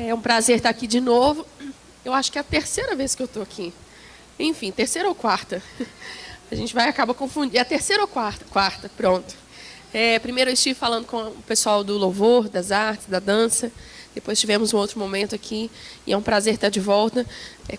É um prazer estar aqui de novo. Eu acho que é a terceira vez que eu estou aqui. Enfim, terceira ou quarta. A gente acaba confundindo. É a terceira ou quarta? Quarta, pronto. Primeiro eu estive falando com o pessoal do louvor, das artes, da dança. Depois tivemos um outro momento aqui. E é um prazer estar de volta.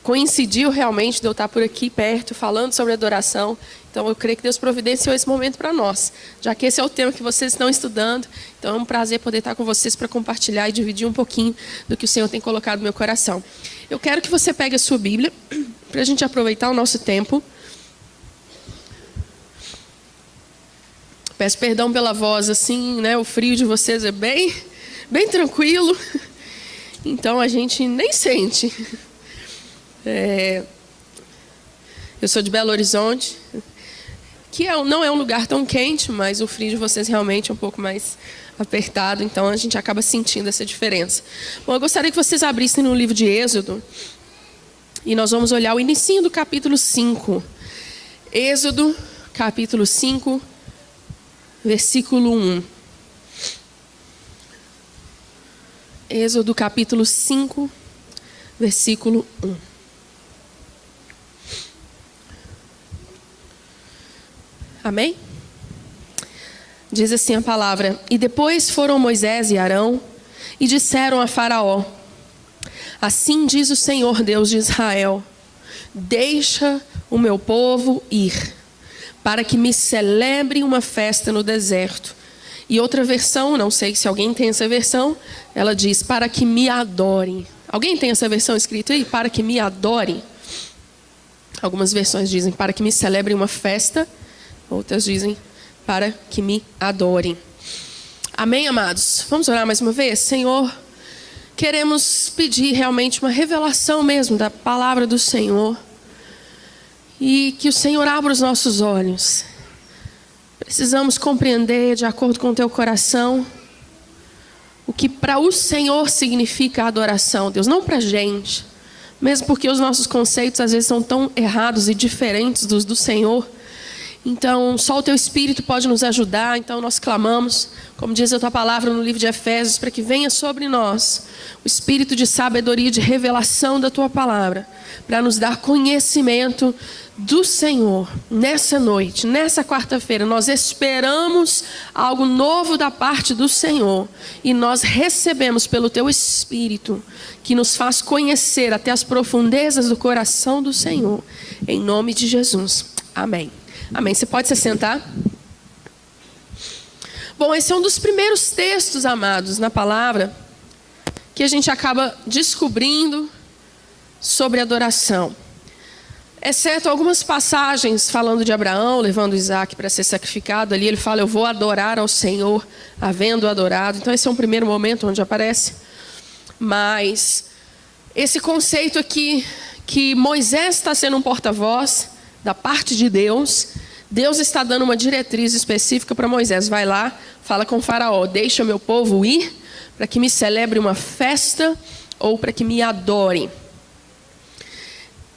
Coincidiu realmente de eu estar por aqui perto, falando sobre adoração. Então eu creio que Deus providenciou esse momento para nós. Já que esse é o tema que vocês estão estudando. Então é um prazer poder estar com vocês para compartilhar e dividir um pouquinho do que o Senhor tem colocado no meu coração. Eu quero que você pegue a sua Bíblia, para a gente aproveitar o nosso tempo. Peço perdão pela voz, assim, né? O frio de vocês é bem tranquilo. Então a gente nem sente. Eu sou de Belo Horizonte, que não é um lugar tão quente, mas o frio de vocês realmente é um pouco mais apertado, então a gente acaba sentindo essa diferença. Bom, eu gostaria que vocês abrissem no livro de Êxodo, e nós vamos olhar o inicinho do capítulo 5. Êxodo, capítulo 5, versículo 1. Êxodo, capítulo 5, versículo 1. Amém? Diz assim a palavra: E depois foram Moisés e Arão e disseram a Faraó: Assim diz o Senhor Deus de Israel: Deixa o meu povo ir, para que me celebre uma festa no deserto. E outra versão, não sei se alguém tem essa versão, ela diz: para que me adorem. Alguém tem essa versão escrita aí? Para que me adorem. Algumas versões dizem: para que me celebre uma festa. Outras dizem: para que me adorem. Amém, amados? Vamos orar mais uma vez? Senhor, queremos pedir realmente uma revelação mesmo da palavra do Senhor. E que o Senhor abra os nossos olhos. Precisamos compreender, de acordo com o teu coração, o que para o Senhor significa a adoração, Deus. Não para a gente. Mesmo porque os nossos conceitos às vezes são tão errados e diferentes dos do Senhor. Então, só o teu Espírito pode nos ajudar. Então, nós clamamos, como diz a tua palavra no livro de Efésios, para que venha sobre nós o Espírito de sabedoria, de revelação da tua palavra, para nos dar conhecimento do Senhor. Nessa noite, nessa quarta-feira, nós esperamos algo novo da parte do Senhor. E nós recebemos pelo teu Espírito, que nos faz conhecer até as profundezas do coração do Senhor. Em nome de Jesus. Amém. Amém. Você pode se sentar? Bom, esse é um dos primeiros textos, amados, na palavra, que a gente acaba descobrindo sobre adoração. Exceto algumas passagens falando de Abraão, levando Isaac para ser sacrificado. Ali ele fala: eu vou adorar ao Senhor, havendo adorado. Então esse é um primeiro momento onde aparece. Mas esse conceito aqui, que Moisés está sendo um porta-voz da parte de Deus. Deus está dando uma diretriz específica para Moisés. Vai lá, fala com o Faraó: deixa o meu povo ir, para que me celebre uma festa, ou para que me adorem.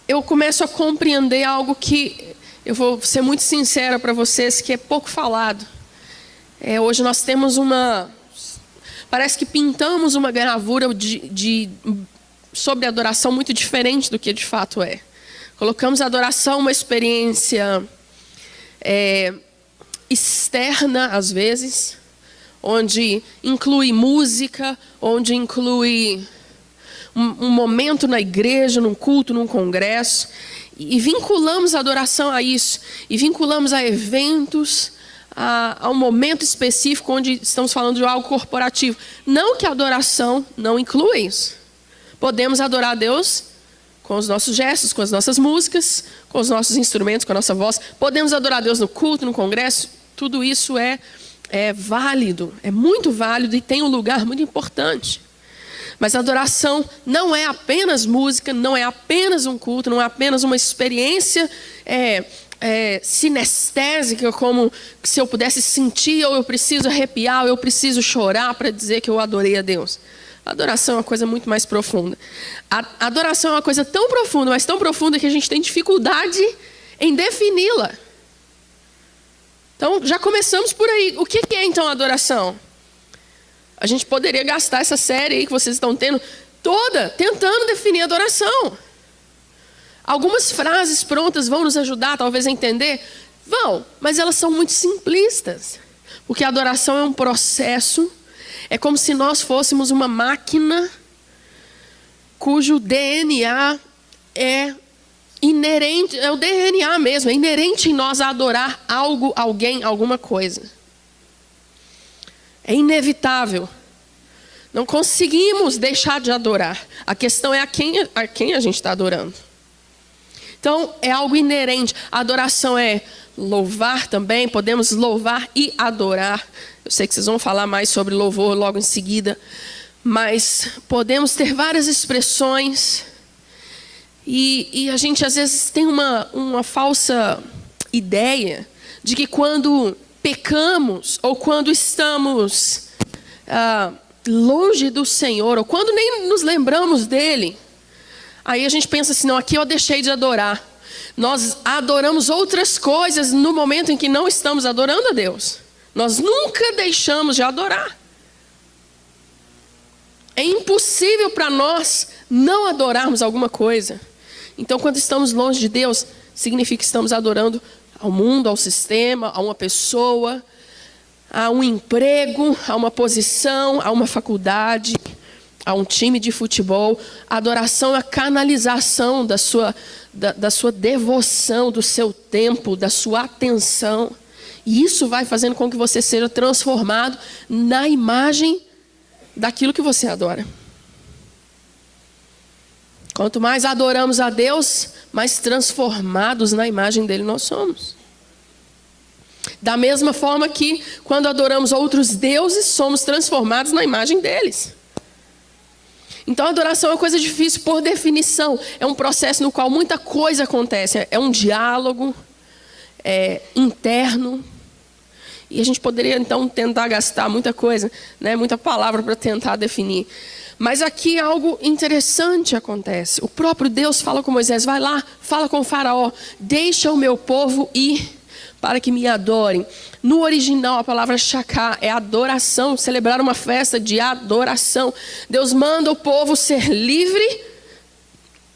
Eu começo a compreender algo que, eu vou ser muito sincera para vocês, que é pouco falado. Hoje nós temos parece que pintamos uma gravura sobre adoração muito diferente do que de fato é. Colocamos a adoração uma experiência externa, às vezes, onde inclui música, onde inclui um momento na igreja, num culto, num congresso, e vinculamos a adoração a isso, e vinculamos a eventos, a um momento específico onde estamos falando de algo corporativo. Não que a adoração não inclua isso. Podemos adorar a Deus com os nossos gestos, com as nossas músicas, com os nossos instrumentos, com a nossa voz. Podemos adorar a Deus no culto, no congresso. Tudo isso é válido, é muito válido e tem um lugar muito importante. Mas a adoração não é apenas música, não é apenas um culto, não é apenas uma experiência sinestésica, como se eu pudesse sentir, ou eu preciso arrepiar, ou eu preciso chorar para dizer que eu adorei a Deus. A adoração é uma coisa muito mais profunda. A adoração é uma coisa tão profunda, mas tão profunda que a gente tem dificuldade em defini-la. Então, já começamos por aí. O que é então a adoração? A gente poderia gastar essa série aí que vocês estão tendo toda tentando definir adoração. Algumas frases prontas vão nos ajudar, talvez, a entender? Vão, mas elas são muito simplistas. Porque a adoração é um processo, é como se nós fôssemos uma máquina cujo DNA é inerente, é o DNA mesmo, é inerente em nós a adorar algo, alguém, alguma coisa. É inevitável. Não conseguimos deixar de adorar. A questão é a quem a gente está adorando. Então, é algo inerente. A adoração é louvar também. Podemos louvar e adorar. Eu sei que vocês vão falar mais sobre louvor logo em seguida. Mas podemos ter várias expressões. E a gente às vezes tem uma falsa ideia de que quando pecamos, ou quando estamos longe do Senhor, ou quando nem nos lembramos dEle, aí a gente pensa assim, não, aqui eu deixei de adorar. Nós adoramos outras coisas no momento em que não estamos adorando a Deus. Nós nunca deixamos de adorar. É impossível para nós não adorarmos alguma coisa. Então, quando estamos longe de Deus, significa que estamos adorando ao mundo, ao sistema, a uma pessoa, a um emprego, a uma posição, a uma faculdade, a um time de futebol. A adoração é a canalização da sua devoção, do seu tempo, da sua atenção. E isso vai fazendo com que você seja transformado na imagem daquilo que você adora. Quanto mais adoramos a Deus, mais transformados na imagem dele nós somos. Da mesma forma que quando adoramos outros deuses, somos transformados na imagem deles. Então a adoração é uma coisa difícil por definição. É um processo no qual muita coisa acontece. É um diálogo interno. E a gente poderia então tentar gastar muita coisa, né, muita palavra para tentar definir. Mas aqui algo interessante acontece. O próprio Deus fala com Moisés, vai lá, fala com o faraó, deixa o meu povo ir para que me adorem. No original a palavra shaká é adoração, celebrar uma festa de adoração. Deus manda o povo ser livre,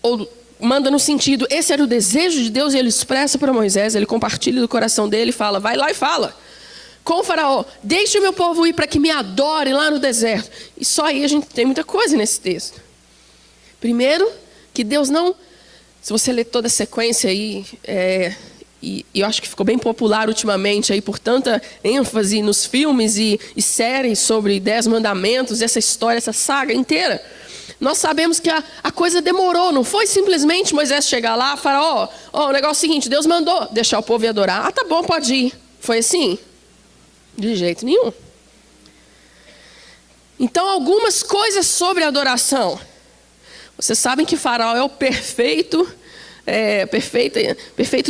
ou manda no sentido, esse era o desejo de Deus e ele expressa para Moisés, ele compartilha do coração dele e fala, vai lá e fala. Com o faraó, deixe o meu povo ir para que me adore lá no deserto. E só aí a gente tem muita coisa nesse texto. Primeiro, que Deus não... Se você ler toda a sequência aí, e eu acho que ficou bem popular ultimamente aí por tanta ênfase nos filmes e séries sobre 10 mandamentos, essa história, essa saga inteira. Nós sabemos que a coisa demorou, não foi simplesmente Moisés chegar lá e falar, o negócio é o seguinte, Deus mandou deixar o povo ir adorar. Ah, tá bom, pode ir. Foi assim? De jeito nenhum. Então, algumas coisas sobre a adoração. Vocês sabem que Faraó é o perfeito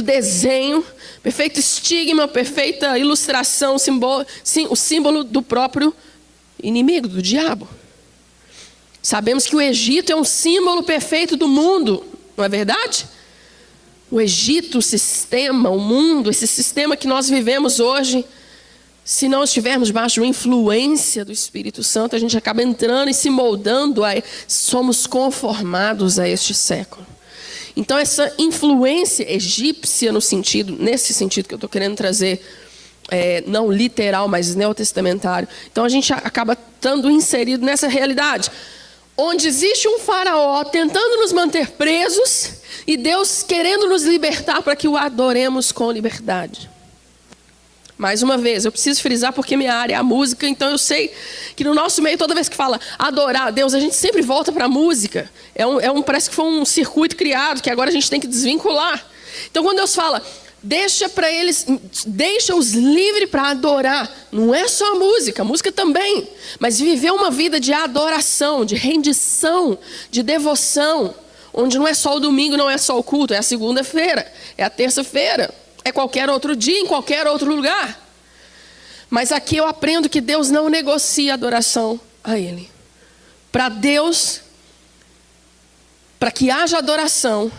desenho, perfeito estigma, perfeita ilustração, o símbolo do próprio inimigo, do diabo. Sabemos que o Egito é um símbolo perfeito do mundo, não é verdade? O Egito, o sistema, o mundo, esse sistema que nós vivemos hoje, se não estivermos debaixo de uma influência do Espírito Santo, a gente acaba entrando e se moldando, somos conformados a este século. Então essa influência egípcia nesse sentido que eu estou querendo trazer, não literal, mas neotestamentário. Então a gente acaba estando inserido nessa realidade, onde existe um faraó tentando nos manter presos e Deus querendo nos libertar para que o adoremos com liberdade. Mais uma vez, eu preciso frisar porque minha área é a música, então eu sei que no nosso meio, toda vez que fala adorar a Deus, a gente sempre volta para a música. Parece que foi um circuito criado que agora a gente tem que desvincular. Então quando Deus fala, deixa-os livres para adorar, não é só a música também, mas viver uma vida de adoração, de rendição, de devoção, onde não é só o domingo, não é só o culto, é a segunda-feira, é a terça-feira. É qualquer outro dia, em qualquer outro lugar. Mas aqui eu aprendo que Deus não negocia adoração a Ele. Para Deus, para que haja adoração,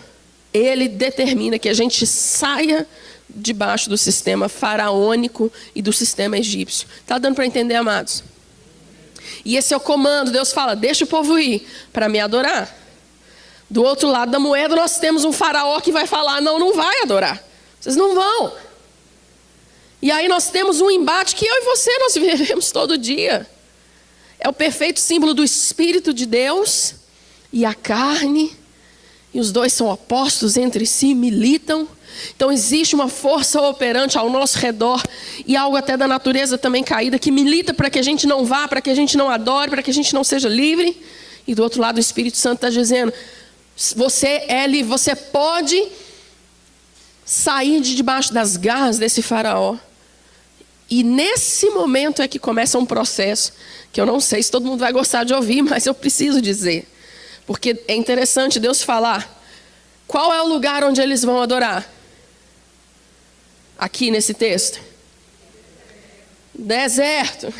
Ele determina que a gente saia debaixo do sistema faraônico e do sistema egípcio. Está dando para entender, amados? E esse é o comando. Deus fala, deixa o povo ir para me adorar. Do outro lado da moeda nós temos um faraó que vai falar, não, não vai adorar. Vocês não vão. E aí nós temos um embate que eu e você nós vivemos todo dia. É o perfeito símbolo do Espírito de Deus e a carne. E os dois são opostos entre si, militam. Então existe uma força operante ao nosso redor. E algo até da natureza também caída, que milita para que a gente não vá, para que a gente não adore, para que a gente não seja livre. E do outro lado o Espírito Santo está dizendo, você é livre, você pode sair de debaixo das garras desse faraó. E nesse momento é que começa um processo, que eu não sei se todo mundo vai gostar de ouvir, mas eu preciso dizer. Porque é interessante Deus falar, qual é o lugar onde eles vão adorar? Aqui nesse texto. Deserto.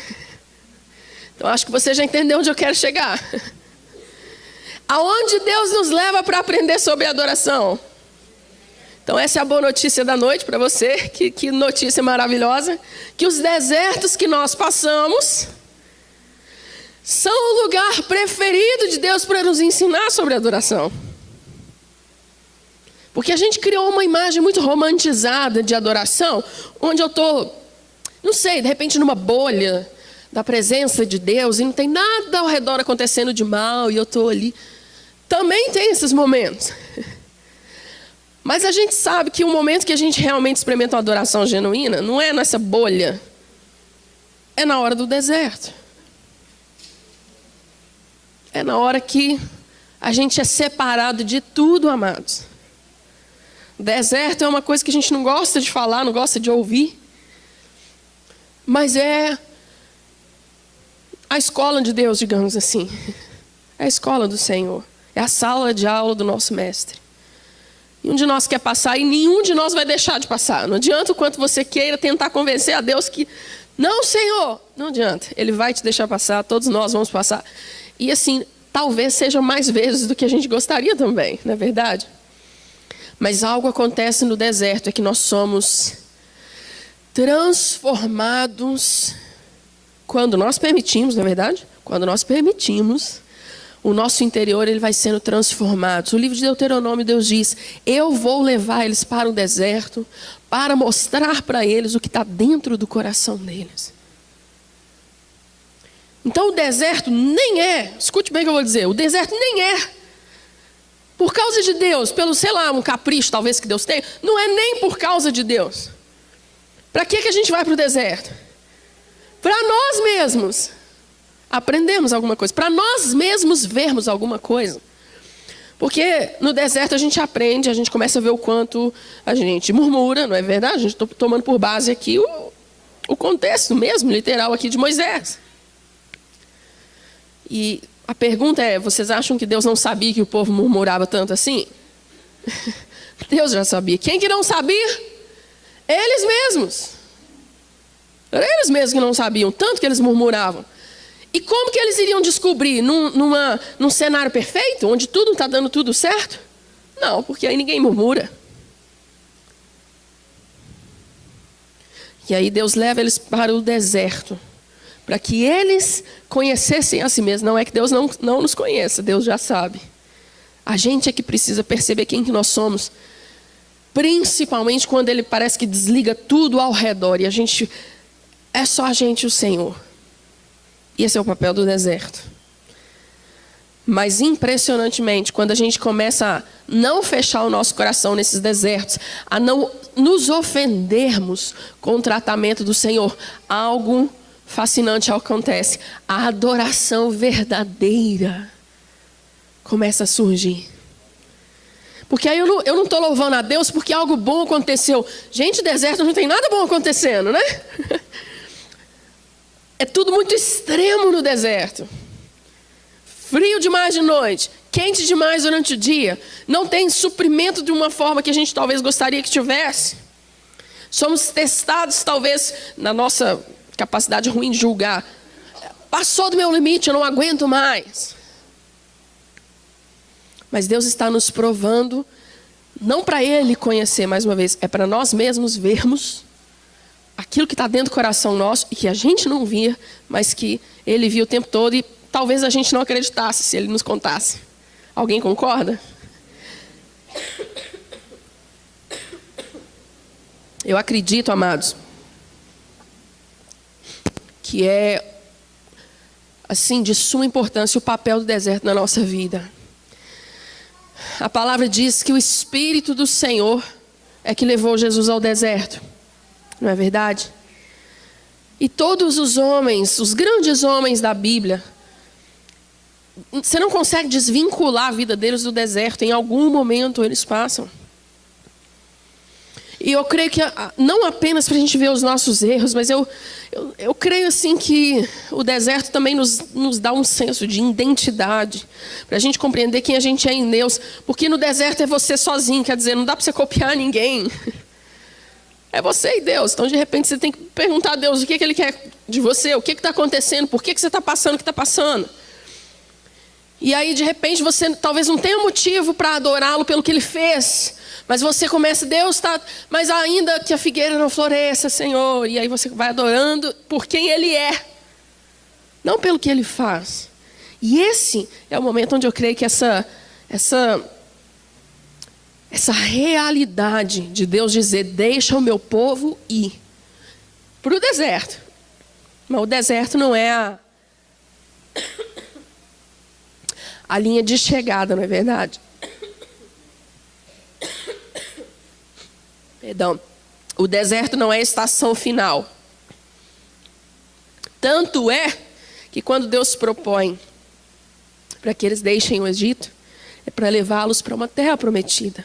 Então acho que você já entendeu onde eu quero chegar. Aonde Deus nos leva para aprender sobre adoração? Então essa é a boa notícia da noite para você, que notícia maravilhosa, que os desertos que nós passamos são o lugar preferido de Deus para nos ensinar sobre adoração. Porque a gente criou uma imagem muito romantizada de adoração, onde eu estou, não sei, de repente numa bolha da presença de Deus e não tem nada ao redor acontecendo de mal e eu estou ali. Também tem esses momentos. Mas a gente sabe que o momento que a gente realmente experimenta uma adoração genuína não é nessa bolha, é na hora do deserto. É na hora que a gente é separado de tudo, amados. Deserto é uma coisa que a gente não gosta de falar, não gosta de ouvir. Mas é a escola de Deus, digamos assim. É a escola do Senhor. É a sala de aula do nosso mestre. Nenhum de nós quer passar e nenhum de nós vai deixar de passar. Não adianta o quanto você queira tentar convencer a Deus que... Não, Senhor! Não adianta. Ele vai te deixar passar, todos nós vamos passar. E assim, talvez seja mais vezes do que a gente gostaria também, não é verdade? Mas algo acontece no deserto, é que nós somos transformados quando nós permitimos, não é verdade? Quando nós permitimos, o nosso interior ele vai sendo transformado. O livro de Deuteronômio, Deus diz, eu vou levar eles para o deserto, para mostrar para eles o que está dentro do coração deles. Então o deserto nem é, escute bem o que eu vou dizer, o deserto nem é por causa de Deus, pelo, sei lá, um capricho talvez que Deus tem, não é nem por causa de Deus. Para que a gente vai para o deserto? Para nós mesmos aprendemos alguma coisa, para nós mesmos vermos alguma coisa. Porque no deserto a gente aprende, a gente começa a ver o quanto a gente murmura, não é verdade? A gente está tomando por base aqui o contexto mesmo, literal aqui de Moisés. E a pergunta é, vocês acham que Deus não sabia que o povo murmurava tanto assim? Deus já sabia. Quem que não sabia? Eles mesmos. Eram eles mesmos que não sabiam, tanto que eles murmuravam. E como que eles iriam descobrir? Num cenário perfeito, onde tudo está dando tudo certo? Não, porque aí ninguém murmura. E aí Deus leva eles para o deserto, para que eles conhecessem a si mesmos. Não é que Deus não nos conheça, Deus já sabe. A gente é que precisa perceber quem que nós somos, principalmente quando Ele parece que desliga tudo ao redor e a gente é só a gente e o Senhor. E esse é o papel do deserto. Mas impressionantemente, quando a gente começa a não fechar o nosso coração nesses desertos, a não nos ofendermos com o tratamento do Senhor, algo fascinante acontece. A adoração verdadeira começa a surgir. Porque aí eu não estou louvando a Deus porque algo bom aconteceu. Gente, deserto não tem nada bom acontecendo, né? É tudo muito extremo no deserto. Frio demais de noite, quente demais durante o dia. Não tem suprimento de uma forma que a gente talvez gostaria que tivesse. Somos testados talvez na nossa capacidade ruim de julgar. Passou do meu limite, eu não aguento mais. Mas Deus está nos provando, não para Ele conhecer mais uma vez, é para nós mesmos vermos aquilo que está dentro do coração nosso e que a gente não via, mas que Ele via o tempo todo e talvez a gente não acreditasse se ele nos contasse. Alguém concorda? Eu acredito, amados, que é, assim, de suma importância o papel do deserto na nossa vida. A palavra diz que o Espírito do Senhor é que levou Jesus ao deserto. Não é verdade? E todos os homens, os grandes homens da Bíblia, você não consegue desvincular a vida deles do deserto. Em algum momento eles passam. E eu creio que, não apenas para a gente ver os nossos erros, mas eu creio assim que o deserto também nos dá um senso de identidade. Para a gente compreender quem a gente é em Deus. Porque no deserto é você sozinho, quer dizer, não dá para você copiar ninguém. É você e Deus. Então, de repente, você tem que perguntar a Deus o que Ele quer de você, o que está acontecendo, por que você está passando o que está passando. E aí, de repente, você talvez não tenha motivo para adorá-lo pelo que Ele fez. Mas você começa, Deus está... Mas ainda que a figueira não floresça, Senhor. E aí você vai adorando por quem Ele é. Não pelo que Ele faz. E esse é o momento onde eu creio que essa realidade de Deus dizer, deixa o meu povo ir para o deserto. Mas o deserto não é a linha de chegada, não é verdade? Perdão. O deserto não é a estação final. Tanto é que quando Deus propõe para que eles deixem o Egito, é para levá-los para uma terra prometida.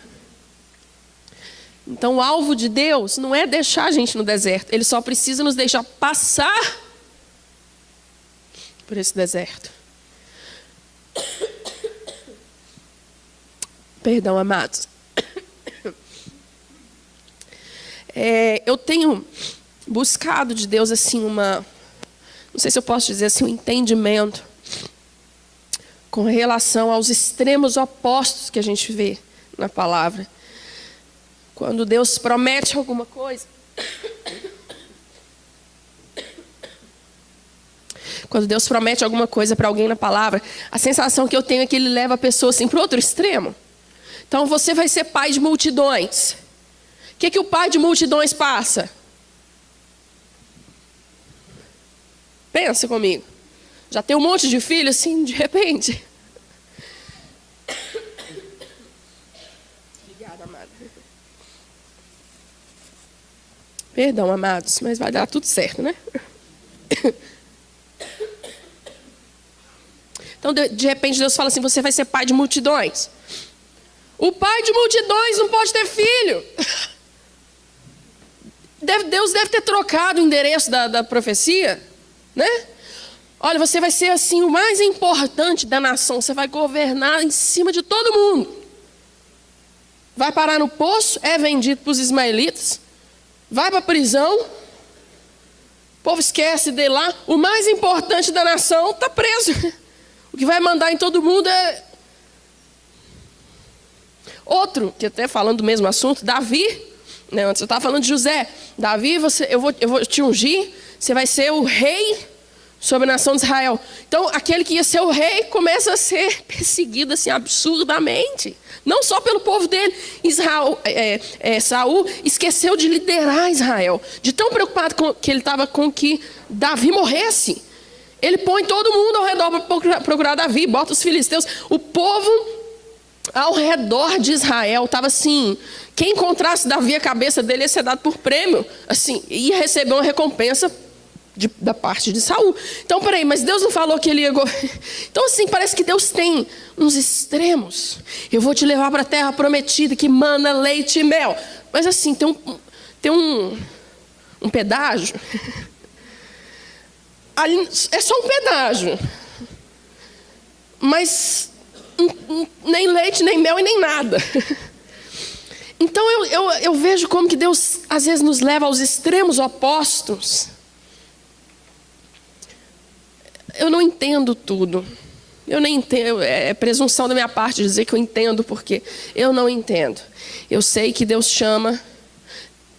Então o alvo de Deus não é deixar a gente no deserto. Ele só precisa nos deixar passar por esse deserto. Perdão, amados. Eu tenho buscado de Deus assim não sei se eu posso dizer assim, um entendimento com relação aos extremos opostos que a gente vê na palavra. Quando Deus promete alguma coisa, quando Deus promete alguma coisa para alguém na palavra, a sensação que eu tenho é que Ele leva a pessoa assim para o outro extremo. Então você vai ser pai de multidões. O que o pai de multidões passa? Pensa comigo. Já tem um monte de filho assim, de repente. Obrigada, amada. Perdão, amados, mas vai dar tudo certo, né? Então, de repente, Deus fala assim, você vai ser pai de multidões. O pai de multidões não pode ter filho. Deus deve ter trocado o endereço da profecia, né? Olha, você vai ser assim o mais importante da nação. Você vai governar em cima de todo mundo. Vai parar no poço, é vendido para os ismaelitas. Vai para a prisão. O povo esquece dele lá. O mais importante da nação está preso. O que vai mandar em todo mundo é... Outro, que até falando do mesmo assunto, Davi... Antes eu estava falando de José. Davi, eu vou te ungir. Você vai ser o rei sobre a nação de Israel. Então, aquele que ia ser o rei começa a ser perseguido assim, absurdamente. Não só pelo povo dele. Saul esqueceu de liderar Israel. De tão preocupado que ele estava com que Davi morresse. Ele põe todo mundo ao redor para procurar Davi. Bota os filisteus. O povo ao redor de Israel estava assim... Quem encontrasse Davi, a cabeça dele ia ser dado por prêmio. Assim, ia receber uma recompensa da parte de Saul. Então, peraí, mas Deus não falou que ele ia... Então, assim, parece que Deus tem uns extremos. Eu vou te levar para a terra prometida, que mana leite e mel. Mas assim, tem um pedágio. Ali, é só um pedágio. Mas nem leite, nem mel e nem nada. Então eu vejo como que Deus às vezes nos leva aos extremos opostos. Eu não entendo tudo. Eu nem entendo, é presunção da minha parte dizer que eu entendo, porque eu não entendo. Eu sei que Deus chama.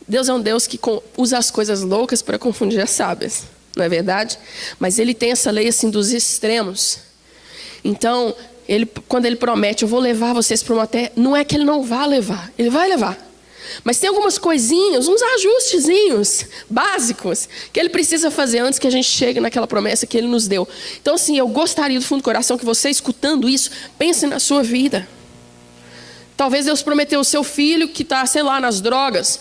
Deus é um Deus que usa as coisas loucas para confundir as sábias. não é verdade? Mas ele tem essa lei assim dos extremos. Então, quando ele promete, eu vou levar vocês para uma terra, não é que ele não vá levar, ele vai levar. Mas tem algumas coisinhas, uns ajustezinhos básicos que ele precisa fazer antes que a gente chegue naquela promessa que ele nos deu. Então, assim, eu gostaria do fundo do coração que você, escutando isso, pense na sua vida. Talvez Deus prometeu o seu filho que está, sei lá, nas drogas.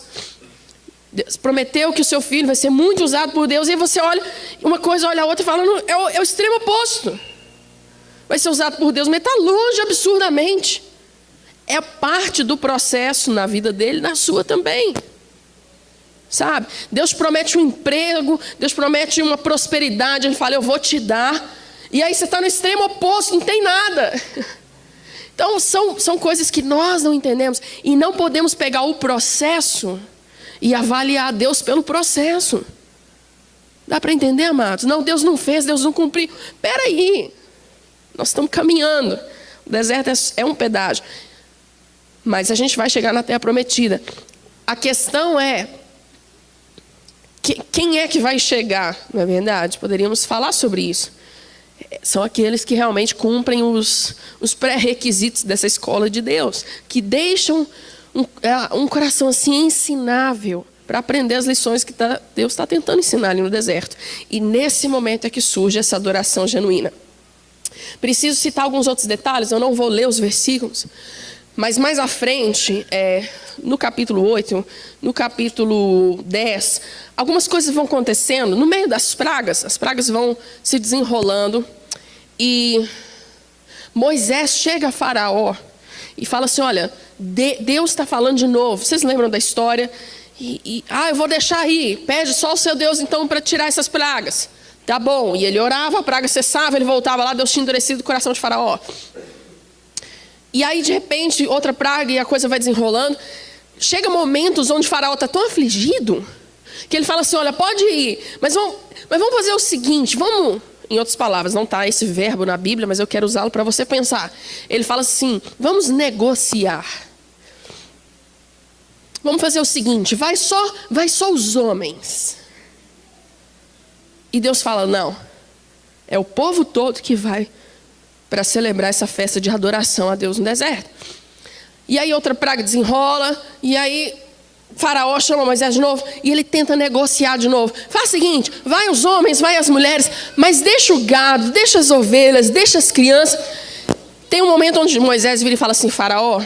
Deus prometeu que o seu filho vai ser muito usado por Deus. E aí você olha, uma coisa olha a outra e fala, não, é o extremo oposto. Vai ser usado por Deus, mas está longe absurdamente. É parte do processo na vida dele, na sua também. Sabe? Deus promete um emprego, Deus promete uma prosperidade. Ele fala, eu vou te dar. E aí você está no extremo oposto, não tem nada. Então são coisas que nós não entendemos. E não podemos pegar o processo e avaliar Deus pelo processo. Dá para entender, amados? Não, Deus não fez, Deus não cumpriu. Espera aí. Nós estamos caminhando. O deserto é um pedágio. Mas a gente vai chegar na terra prometida. A questão é, quem é que vai chegar, não é verdade? Poderíamos falar sobre isso. São aqueles que realmente cumprem os pré-requisitos dessa escola de Deus. Que deixam um coração assim ensinável para aprender as lições que Deus está tentando ensinar ali no deserto. E nesse momento é que surge essa adoração genuína. Preciso citar alguns outros detalhes, eu não vou ler os versículos. Mas mais à frente, no capítulo 8, no capítulo 10, algumas coisas vão acontecendo. No meio das pragas, as pragas vão se desenrolando. E Moisés chega a Faraó e fala assim, olha, Deus está falando de novo. Vocês lembram da história? Eu vou deixar aí, pede só o seu Deus então para tirar essas pragas. Tá bom, e ele orava, a praga cessava, ele voltava lá, Deus tinha endurecido o coração de Faraó. E aí, de repente, outra praga e a coisa vai desenrolando. Chega momentos onde o Faraó está tão afligido que ele fala assim, olha, pode ir, mas vamos fazer o seguinte, vamos... Em outras palavras, não está esse verbo na Bíblia, mas eu quero usá-lo para você pensar. Ele fala assim, vamos negociar. Vamos fazer o seguinte, vai só os homens. E Deus fala, não, é o povo todo que vai para celebrar essa festa de adoração a Deus no deserto. E aí outra praga desenrola, e aí Faraó chama Moisés de novo, e ele tenta negociar de novo. Faz o seguinte, vai os homens, vai as mulheres, mas deixa o gado, deixa as ovelhas, deixa as crianças. Tem um momento onde Moisés vira e fala assim, Faraó,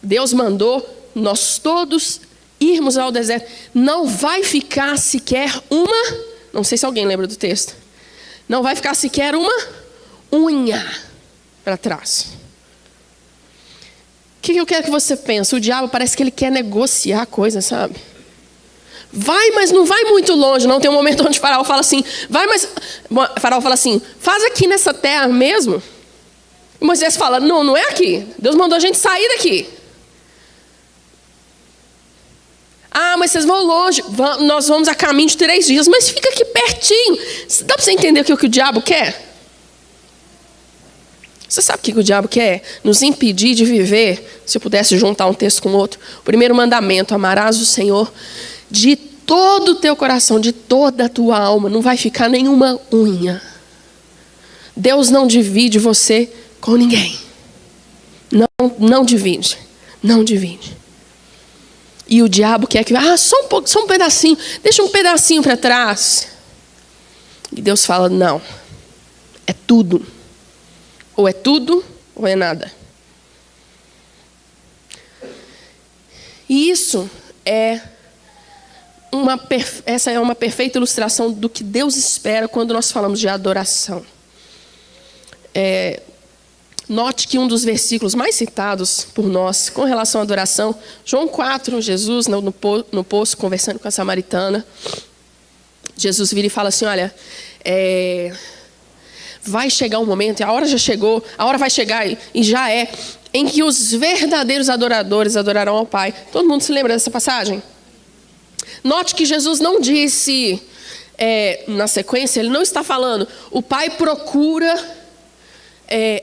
Deus mandou nós todos irmos ao deserto. Não vai ficar sequer uma, não sei se alguém lembra do texto, não vai ficar sequer uma unha para trás. O que eu quero que você pense? O diabo parece que ele quer negociar coisas, sabe? Vai, mas não vai muito longe, não. Tem um momento onde Faraó fala assim, vai, mas... Faraó fala assim, faz aqui nessa terra mesmo. E Moisés fala, não é aqui. Deus mandou a gente sair daqui. Mas vocês vão longe. Nós vamos a caminho de 3 dias, mas fica aqui pertinho. Dá para você entender o que o diabo quer? Você sabe o que o diabo quer? Nos impedir de viver. Se eu pudesse juntar um texto com outro. O primeiro mandamento, amarás o Senhor de todo o teu coração, de toda a tua alma. Não vai ficar nenhuma unha. Deus não divide você com ninguém. Não divide. Não divide. E o diabo quer que... só um pouco, só um pedacinho. Deixa um pedacinho para trás. E Deus fala, não. É tudo. Ou é tudo, ou é nada. E essa é uma perfeita ilustração do que Deus espera quando nós falamos de adoração. Note que um dos versículos mais citados por nós com relação à adoração, João 4, Jesus no poço conversando com a samaritana, Jesus vira e fala assim, olha, vai chegar um momento, e a hora já chegou, a hora vai chegar e já é, em que os verdadeiros adoradores adorarão ao Pai. Todo mundo se lembra dessa passagem? Note que Jesus não disse, na sequência, ele não está falando, o Pai procura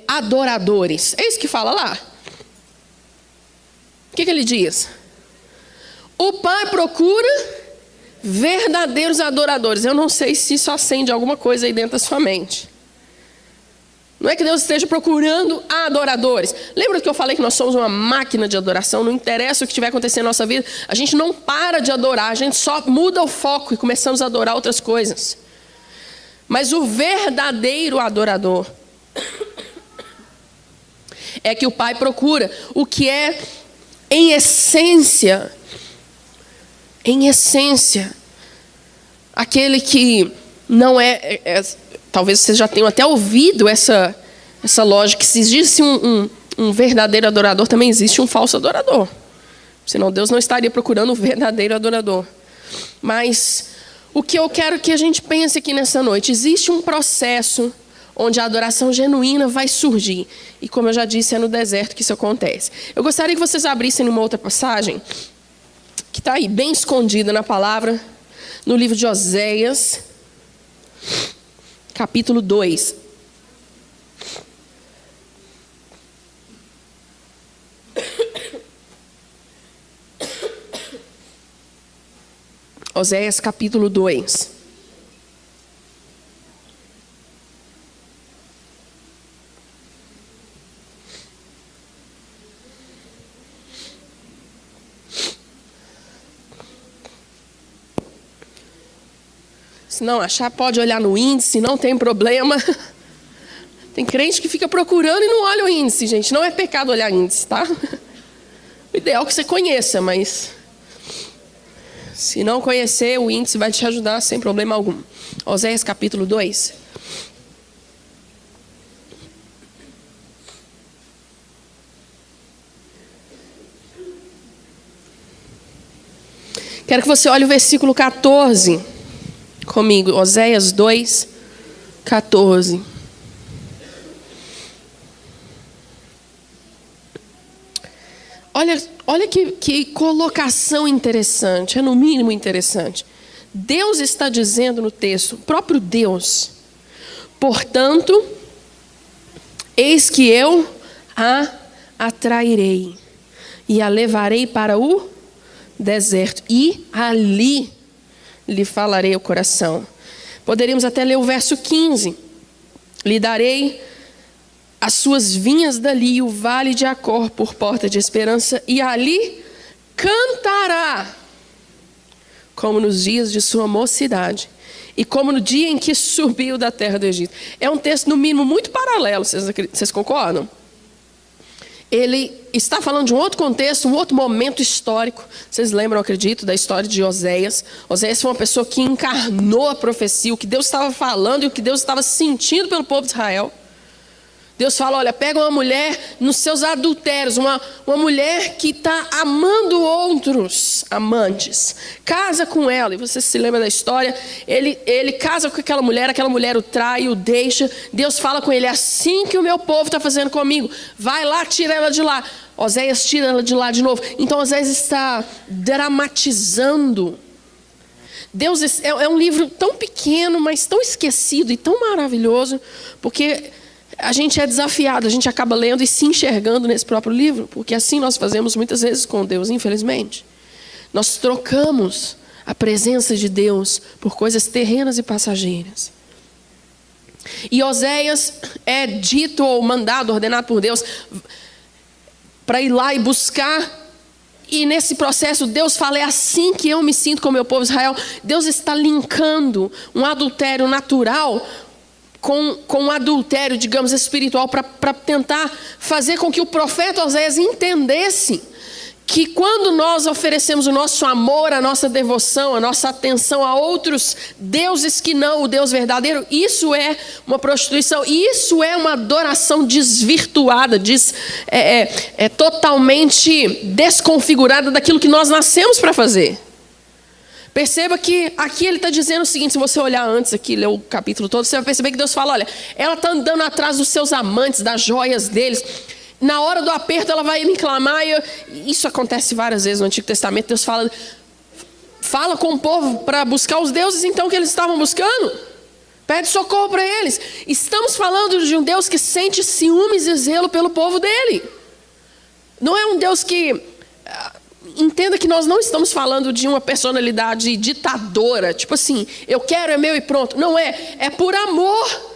adoradores. É isso que fala lá? O que ele diz? O Pai procura verdadeiros adoradores. Eu não sei se isso acende alguma coisa aí dentro da sua mente. Não é que Deus esteja procurando adoradores. Lembra que eu falei que nós somos uma máquina de adoração? Não interessa o que estiver acontecendo na nossa vida. A gente não para de adorar. A gente só muda o foco e começamos a adorar outras coisas. Mas o verdadeiro adorador é que o Pai procura. O que é, em essência, aquele que não talvez vocês já tenham até ouvido essa lógica, que se existe um verdadeiro adorador, também existe um falso adorador. Senão Deus não estaria procurando um verdadeiro adorador. Mas o que eu quero que a gente pense aqui nessa noite, existe um processo onde a adoração genuína vai surgir. E como eu já disse, é no deserto que isso acontece. Eu gostaria que vocês abrissem numa outra passagem, que está aí bem escondida na palavra, no livro de Oséias, capítulo 2. Oséias, capítulo 2. Se não achar, pode olhar no índice, não tem problema. Tem crente que fica procurando e não olha o índice, gente. Não é pecado olhar índice, tá? O ideal é que você conheça, mas se não conhecer, o índice vai te ajudar sem problema algum. Oséias capítulo 2. Quero que você olhe o versículo 14 comigo. Oséias 2, 14. Olha que colocação interessante, é no mínimo interessante. Deus está dizendo no texto, o próprio Deus: portanto, eis que eu a atrairei e a levarei para o deserto, e ali lhe falarei o coração. Poderíamos até ler o verso 15. Lhe darei as suas vinhas dali, o vale de Acor por porta de esperança, e ali cantará, como nos dias de sua mocidade, e como no dia em que subiu da terra do Egito. É um texto, no mínimo, muito paralelo, vocês concordam? Ele está falando de um outro contexto, um outro momento histórico. Vocês lembram, acredito, da história de Oséias. Oséias foi uma pessoa que encarnou a profecia, o que Deus estava falando e o que Deus estava sentindo pelo povo de Israel. Deus fala: olha, pega uma mulher nos seus adultérios, uma mulher que está amando outros amantes, casa com ela. E você se lembra da história? Ele casa com aquela mulher o trai, o deixa. Deus fala com ele: é assim que o meu povo está fazendo comigo, vai lá, tira ela de lá. Oséias tira ela de lá de novo. Então Oséias está dramatizando. Deus é um livro tão pequeno, mas tão esquecido e tão maravilhoso, porque a gente é desafiado, a gente acaba lendo e se enxergando nesse próprio livro, porque assim nós fazemos muitas vezes com Deus, infelizmente. Nós trocamos a presença de Deus por coisas terrenas e passageiras. E Oséias é dito ou mandado, ordenado por Deus, para ir lá e buscar. E nesse processo Deus fala: é assim que eu me sinto com o meu povo Israel. Deus está linkando um adultério natural com um adultério, digamos, espiritual, para tentar fazer com que o profeta Oséias entendesse que quando nós oferecemos o nosso amor, a nossa devoção, a nossa atenção a outros deuses que não o Deus verdadeiro, isso é uma prostituição, isso é uma adoração desvirtuada, totalmente desconfigurada daquilo que nós nascemos para fazer. Perceba que aqui ele está dizendo o seguinte: se você olhar antes aqui, ler o capítulo todo, você vai perceber que Deus fala: olha, ela está andando atrás dos seus amantes, das joias deles. Na hora do aperto ela vai me clamar. Isso acontece várias vezes no Antigo Testamento. Deus fala com o povo para buscar os deuses então que eles estavam buscando. Pede socorro para eles. Estamos falando de um Deus que sente ciúmes e zelo pelo povo dele. Não é um Deus que entenda que nós não estamos falando de uma personalidade ditadora, tipo assim, eu quero, é meu e pronto. Não é, é por amor.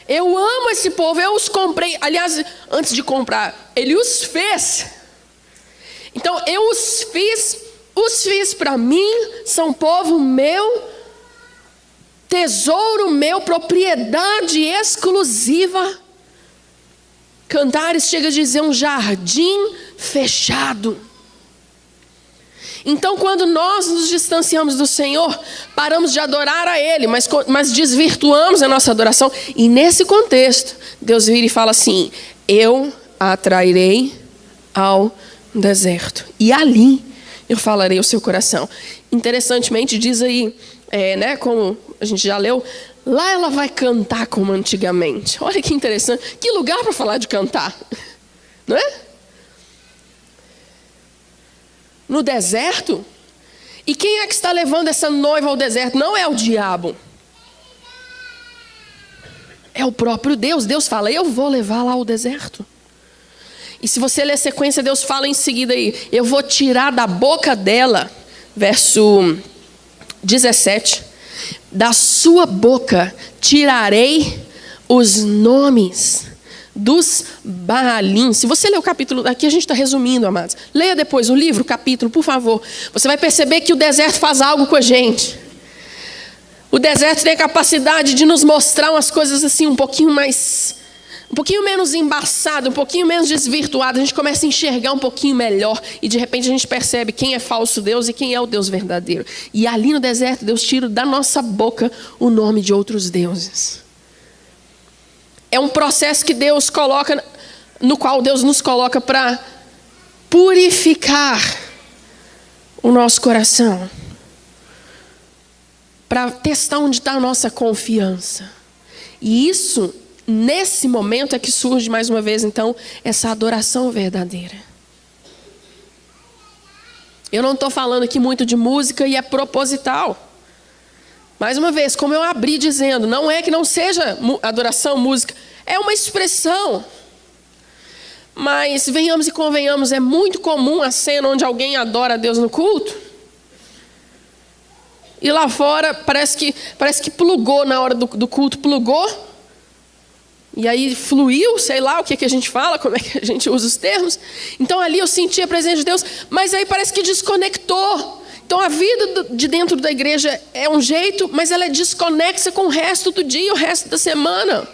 Eu amo esse povo, eu os comprei. Aliás, antes de comprar, ele os fez. Então, eu os fiz para mim, são povo meu, tesouro meu, propriedade exclusiva. Cantares chega a dizer um jardim fechado. Então, quando nós nos distanciamos do Senhor, paramos de adorar a Ele, mas desvirtuamos a nossa adoração. E nesse contexto, Deus vira e fala assim: eu a atrairei ao deserto, e ali eu falarei o seu coração. Interessantemente, diz aí, como a gente já leu, lá ela vai cantar como antigamente. Olha que interessante, que lugar para falar de cantar, não é? No deserto. E quem é que está levando essa noiva ao deserto? Não é o diabo, é o próprio Deus. Deus fala: eu vou levá-la ao deserto. E se você ler a sequência, Deus fala em seguida aí: eu vou tirar da boca dela, verso 17, da sua boca tirarei os nomes dos Baalim. Se você ler o capítulo, aqui a gente está resumindo, amados. Leia depois o livro, o capítulo, por favor. Você vai perceber que o deserto faz algo com a gente. O deserto tem a capacidade de nos mostrar umas coisas assim, um pouquinho menos embaçado, um pouquinho menos desvirtuado. A gente começa a enxergar um pouquinho melhor. E de repente a gente percebe quem é falso Deus e quem é o Deus verdadeiro. E ali no deserto, Deus tira da nossa boca o nome de outros deuses. É um processo que Deus coloca, no qual Deus nos coloca para purificar o nosso coração, para testar onde está a nossa confiança. E isso, nesse momento, é que surge mais uma vez, então, essa adoração verdadeira. Eu não estou falando aqui muito de música e é proposital. Mais uma vez, como eu abri dizendo, não é que não seja adoração, música, é uma expressão. Mas venhamos e convenhamos, é muito comum a cena onde alguém adora a Deus no culto. E lá fora parece que plugou na hora do culto, plugou. E aí fluiu, sei lá o que a gente fala, como é que a gente usa os termos. Então ali eu senti a presença de Deus, mas aí parece que desconectou. Então a vida de dentro da igreja é um jeito, mas ela é desconexa com o resto do dia, o resto da semana.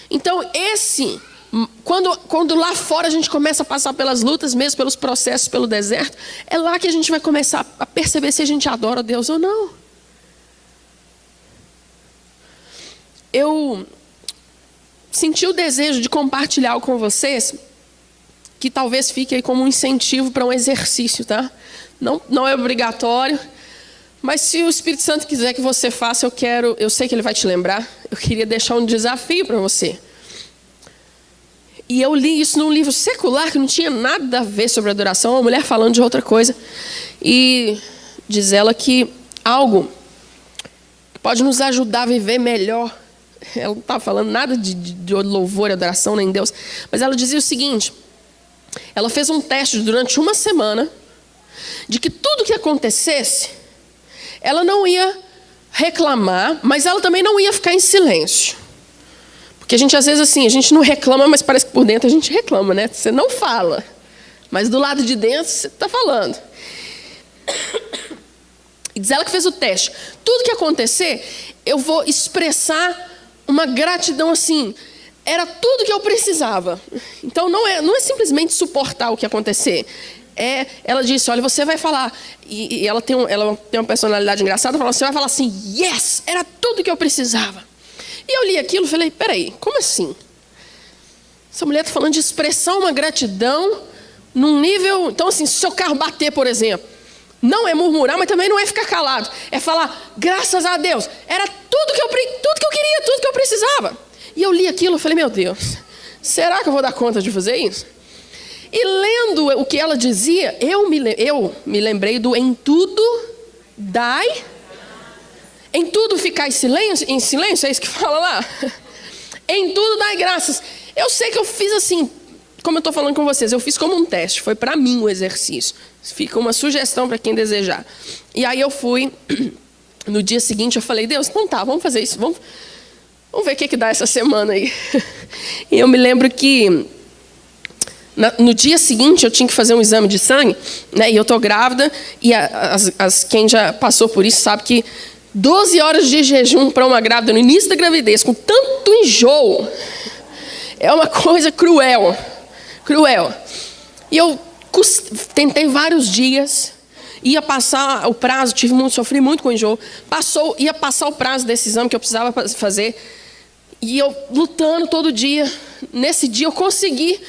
Então quando lá fora a gente começa a passar pelas lutas, mesmo pelos processos, pelo deserto, é lá que a gente vai começar a perceber se a gente adora Deus ou não. Eu senti o desejo de compartilhar com vocês, que talvez fique aí como um incentivo para um exercício, tá? Não é obrigatório, mas se o Espírito Santo quiser que você faça, eu sei que Ele vai te lembrar. Eu queria deixar um desafio para você. E eu li isso num livro secular que não tinha nada a ver sobre adoração, uma mulher falando de outra coisa. E diz ela que algo que pode nos ajudar a viver melhor. Ela não estava falando nada de louvor e adoração, nem Deus. Mas ela dizia o seguinte: ela fez um teste durante uma semana de que tudo que acontecesse, ela não ia reclamar, mas ela também não ia ficar em silêncio. Porque a gente às vezes assim, a gente não reclama, mas parece que por dentro a gente reclama, né? Você não fala, mas do lado de dentro você está falando. E diz ela que fez o teste. Tudo que acontecer, eu vou expressar uma gratidão assim. Era tudo que eu precisava. Então não é simplesmente suportar o que acontecer. Ela disse: olha, você vai falar. E ela tem uma personalidade engraçada. Você vai falar assim: yes, era tudo que eu precisava. E eu li aquilo e falei: peraí, como assim? Essa mulher está falando de expressar uma gratidão num nível. Então assim, se o seu carro bater, por exemplo, não é murmurar, mas também não é ficar calado. É falar: graças a Deus, era tudo que eu queria, tudo que eu precisava. E eu li aquilo e falei: meu Deus, será que eu vou dar conta de fazer isso? E lendo o que ela dizia, eu me lembrei do em tudo dai. Em tudo ficar em silêncio, é isso que fala lá? Em tudo dai graças. Eu sei que eu fiz assim, como eu estou falando com vocês, eu fiz como um teste, foi para mim o exercício. Fica uma sugestão para quem desejar. E aí eu fui, no dia seguinte eu falei, Deus, então tá, vamos fazer isso, vamos ver o que dá essa semana aí. E eu me lembro que no dia seguinte eu tinha que fazer um exame de sangue, né? E eu estou grávida, e quem já passou por isso sabe que 12 horas de jejum para uma grávida no início da gravidez, com tanto enjoo, é uma coisa cruel. Cruel. E eu tentei vários dias, ia passar o prazo, sofri muito com enjoo, ia passar o prazo desse exame que eu precisava fazer, e eu lutando todo dia. Nesse dia eu consegui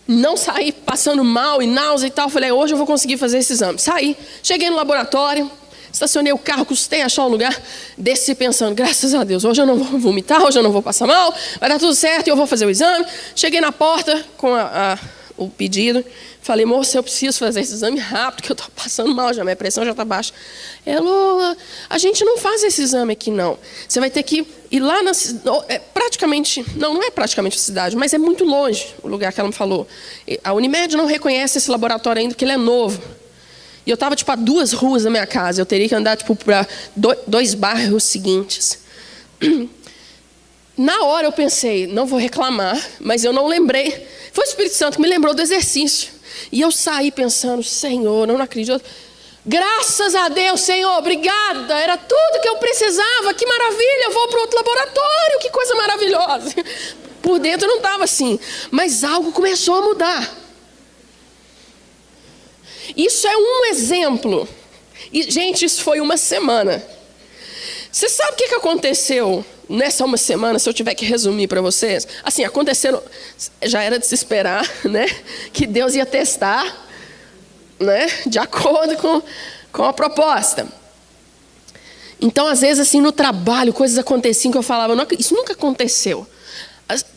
não sair passando mal e náusea e tal. Falei, hoje eu vou conseguir fazer esse exame. Saí, cheguei no laboratório, estacionei o carro, custei achar um lugar, desci pensando, graças a Deus, hoje eu não vou vomitar, hoje eu não vou passar mal, vai dar tudo certo e eu vou fazer o exame. Cheguei na porta com o pedido, falei, moça, eu preciso fazer esse exame rápido, que eu estou passando mal já, minha pressão já está baixa. Ela, a gente não faz esse exame aqui não, você vai ter que ir lá não é praticamente a cidade, mas é muito longe o lugar que ela me falou. A Unimed não reconhece esse laboratório ainda, porque ele é novo. E eu estava, a 2 ruas da minha casa. Eu teria que andar, para 2 bairros seguintes. Na hora eu pensei, não vou reclamar, mas eu não lembrei. Foi o Espírito Santo que me lembrou do exercício. E eu saí pensando, Senhor, eu não acredito. Graças a Deus, Senhor, obrigada. Era tudo que eu precisava. Que maravilha, eu vou para outro laboratório. Que coisa maravilhosa. Por dentro não estava assim. Mas algo começou a mudar. Isso é um exemplo. E, gente, isso foi uma semana. Você sabe o que aconteceu nessa uma semana, se eu tiver que resumir para vocês? Assim, aconteceram, já era de se esperar, né? Que Deus ia testar, né? De acordo com a proposta. Então, às vezes, assim, no trabalho, coisas aconteciam que eu falava, não, isso nunca aconteceu.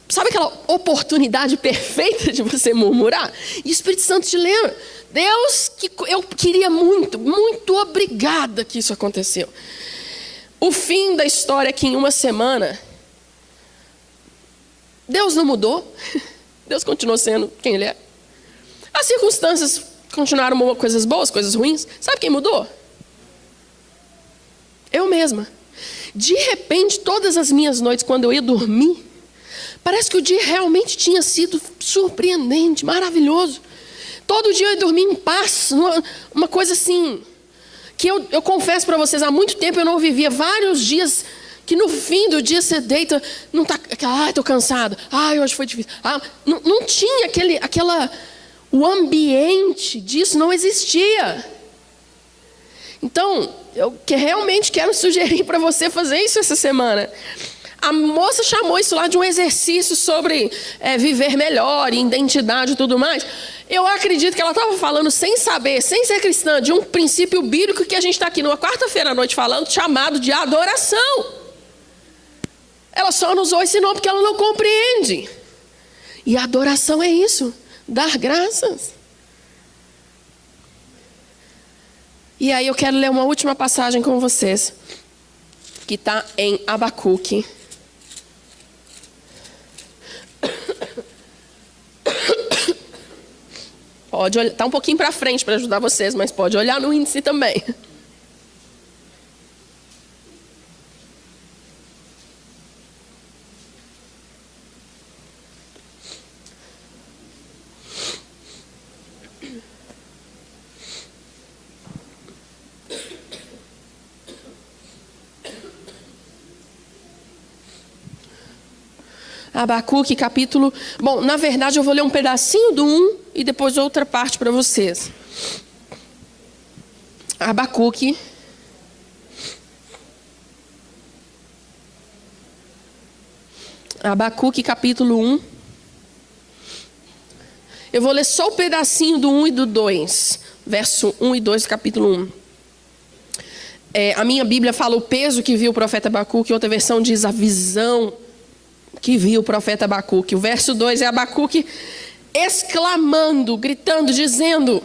Sabe aquela oportunidade perfeita de você murmurar? E o Espírito Santo te lembra. Deus, que eu queria muito, muito obrigada que isso aconteceu. O fim da história é que em uma semana, Deus não mudou. Deus continuou sendo quem Ele é. As circunstâncias continuaram coisas boas, coisas ruins. Sabe quem mudou? Eu mesma. De repente, todas as minhas noites, quando eu ia dormir, parece que o dia realmente tinha sido surpreendente, maravilhoso. Todo dia eu ia dormir em paz, uma coisa assim, que eu confesso para vocês, há muito tempo eu não vivia. Vários dias que no fim do dia você deita, não está, estou cansado, hoje foi difícil. Não tinha o ambiente disso não existia. Então, eu realmente quero sugerir para você fazer isso essa semana. A moça chamou isso lá de um exercício sobre viver melhor, identidade e tudo mais. Eu acredito que ela estava falando sem saber, sem ser cristã, de um princípio bíblico que a gente está aqui numa quarta-feira à noite falando, chamado de adoração. Ela só não usou esse nome porque ela não compreende. E a adoração é isso, dar graças. E aí eu quero ler uma última passagem com vocês, que está em Abacuque. Pode olhar, está um pouquinho para frente para ajudar vocês, mas pode olhar no índice também. Abacuque, capítulo... Bom, na verdade eu vou ler um pedacinho do 1 e depois outra parte para vocês. Abacuque. Abacuque, capítulo 1. Eu vou ler só o pedacinho do 1 e do 2. Verso 1 e 2 do capítulo 1. A minha Bíblia fala o peso que viu o profeta Abacuque. Outra versão diz a visão que viu o profeta Abacuque. O verso 2 é Abacuque exclamando, gritando, dizendo: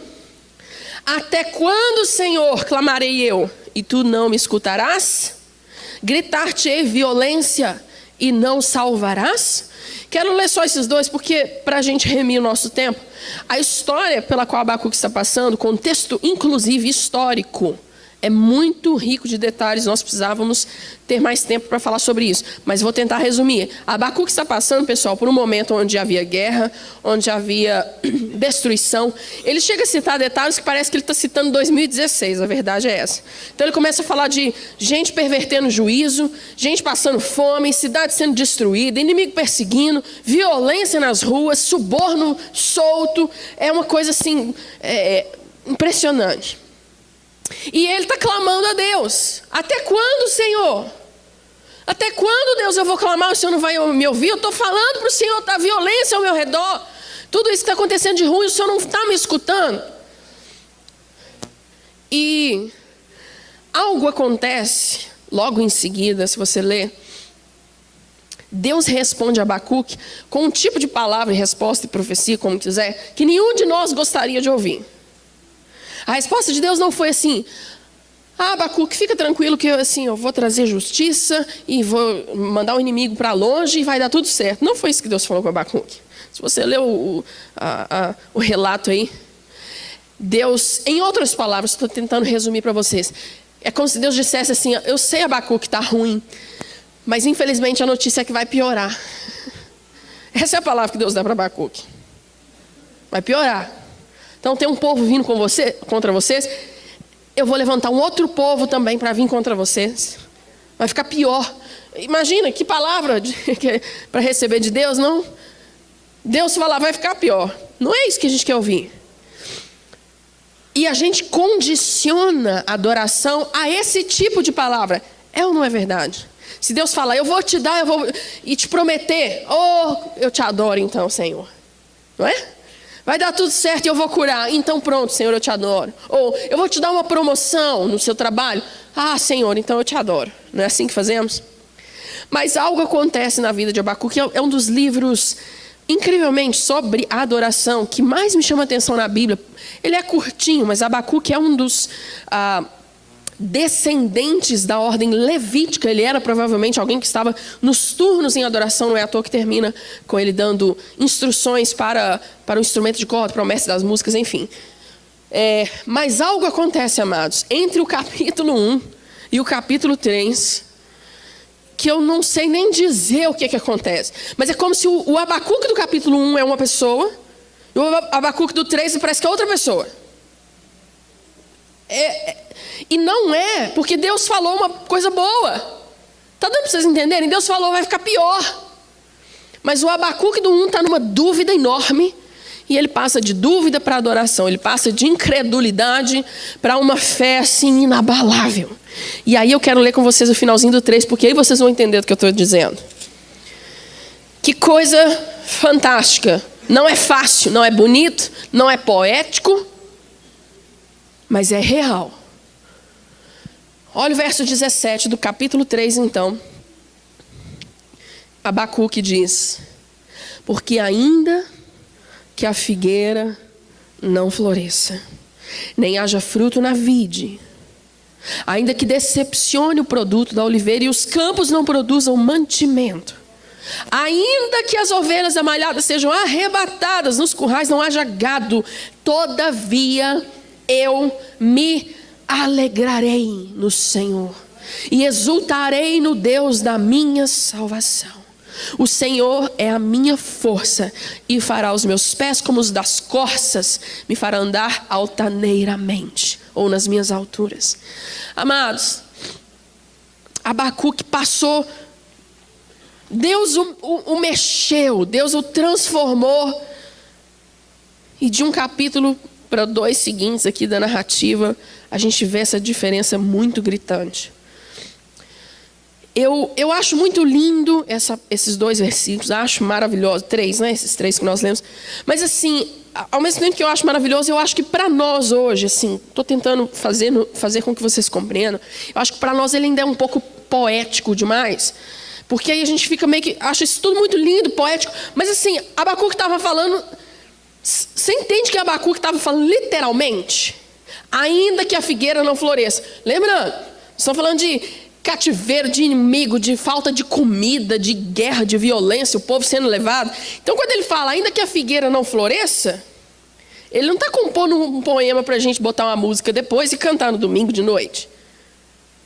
até quando, Senhor, clamarei eu, e tu não me escutarás? Gritar-te-ei violência, e não salvarás? Quero ler só esses dois, porque para a gente remir o nosso tempo, a história pela qual Abacuque está passando, contexto inclusive histórico, é muito rico de detalhes. Nós precisávamos ter mais tempo para falar sobre isso, mas vou tentar resumir. Abacuque está passando, pessoal, por um momento onde havia guerra, onde havia destruição. Ele chega a citar detalhes que parece que ele está citando 2016, a verdade é essa. Então ele começa a falar de gente pervertendo o juízo, gente passando fome, cidade sendo destruída, inimigo perseguindo, violência nas ruas, suborno solto. É uma coisa assim, impressionante. E ele está clamando a Deus. Até quando, Senhor? Até quando, Deus, eu vou clamar, o Senhor não vai me ouvir? Eu estou falando para o Senhor, está violência ao meu redor, tudo isso que está acontecendo de ruim, o Senhor não está me escutando. E algo acontece logo em seguida, se você ler. Deus responde a Abacuque com um tipo de palavra e resposta e profecia, como quiser, que nenhum de nós gostaria de ouvir. A resposta de Deus não foi assim: Abacuque, fica tranquilo que eu vou trazer justiça e vou mandar o inimigo para longe e vai dar tudo certo. Não foi isso que Deus falou com Abacuque. Se você ler o relato aí, Deus, em outras palavras, estou tentando resumir para vocês. É como se Deus dissesse assim: eu sei, Abacuque, está ruim, mas infelizmente a notícia é que vai piorar. Essa é a palavra que Deus dá para Abacuque. Vai piorar. Então tem um povo vindo contra vocês. Eu vou levantar um outro povo também para vir contra vocês. Vai ficar pior. Imagina que palavra para receber de Deus, não? Deus falar, vai ficar pior. Não é isso que a gente quer ouvir. E a gente condiciona a adoração a esse tipo de palavra. É ou não é verdade? Se Deus falar, eu vou te dar, eu vou e te prometer, eu te adoro então, Senhor. Não é? Vai dar tudo certo e eu vou curar. Então pronto, Senhor, eu te adoro. Ou eu vou te dar uma promoção no seu trabalho. Senhor, então eu te adoro. Não é assim que fazemos? Mas algo acontece na vida de Abacuque. É um dos livros, incrivelmente, sobre a adoração, que mais me chama a atenção na Bíblia. Ele é curtinho, mas Abacuque é um dos descendentes da ordem levítica. Ele era provavelmente alguém que estava nos turnos em adoração. Não é à toa que termina com ele dando instruções para o instrumento de corda, para o mestre das músicas, enfim. Mas algo acontece, amados, entre o capítulo 1 e o capítulo 3, que eu não sei nem dizer o que acontece. Mas é como se o Abacuque do capítulo 1 é uma pessoa, e o Abacuque do 3 parece que é outra pessoa. E não é porque Deus falou uma coisa boa. Está dando para vocês entenderem? Deus falou, vai ficar pior. Mas o Abacuque do 1 está numa dúvida enorme. E ele passa de dúvida para adoração. Ele passa de incredulidade para uma fé assim inabalável. E aí eu quero ler com vocês o finalzinho do 3, porque aí vocês vão entender o que eu estou dizendo. Que coisa fantástica. Não é fácil, não é bonito, não é poético, mas é real. Olha o verso 17 do capítulo 3, então. Abacuque diz: porque ainda que a figueira não floresça, nem haja fruto na vide, ainda que decepcione o produto da oliveira e os campos não produzam mantimento, ainda que as ovelhas amalhadas sejam arrebatadas, nos currais não haja gado, todavia eu me alegrarei no Senhor e exultarei no Deus da minha salvação. O Senhor é a minha força e fará os meus pés como os das corças, me fará andar altaneiramente ou nas minhas alturas. Amados, Abacuque passou, Deus o mexeu, Deus o transformou, e de um capítulo para 2 seguintes aqui da narrativa, a gente vê essa diferença muito gritante. Eu acho muito lindo esses 2 versículos, acho maravilhoso, 3, né? Esses 3 que nós lemos. Mas assim, ao mesmo tempo que eu acho maravilhoso, eu acho que para nós hoje, assim, estou tentando fazer com que vocês compreendam, eu acho que para nós ele ainda é um pouco poético demais, porque aí a gente fica meio que, acha isso tudo muito lindo, poético, mas assim, Abacuque estava falando, você entende que Abacuque estava falando literalmente? Ainda que a figueira não floresça. Lembrando, estão falando de cativeiro, de inimigo, de falta de comida, de guerra, de violência, o povo sendo levado. Então, quando ele fala, ainda que a figueira não floresça, ele não está compondo um poema para a gente botar uma música depois e cantar no domingo de noite.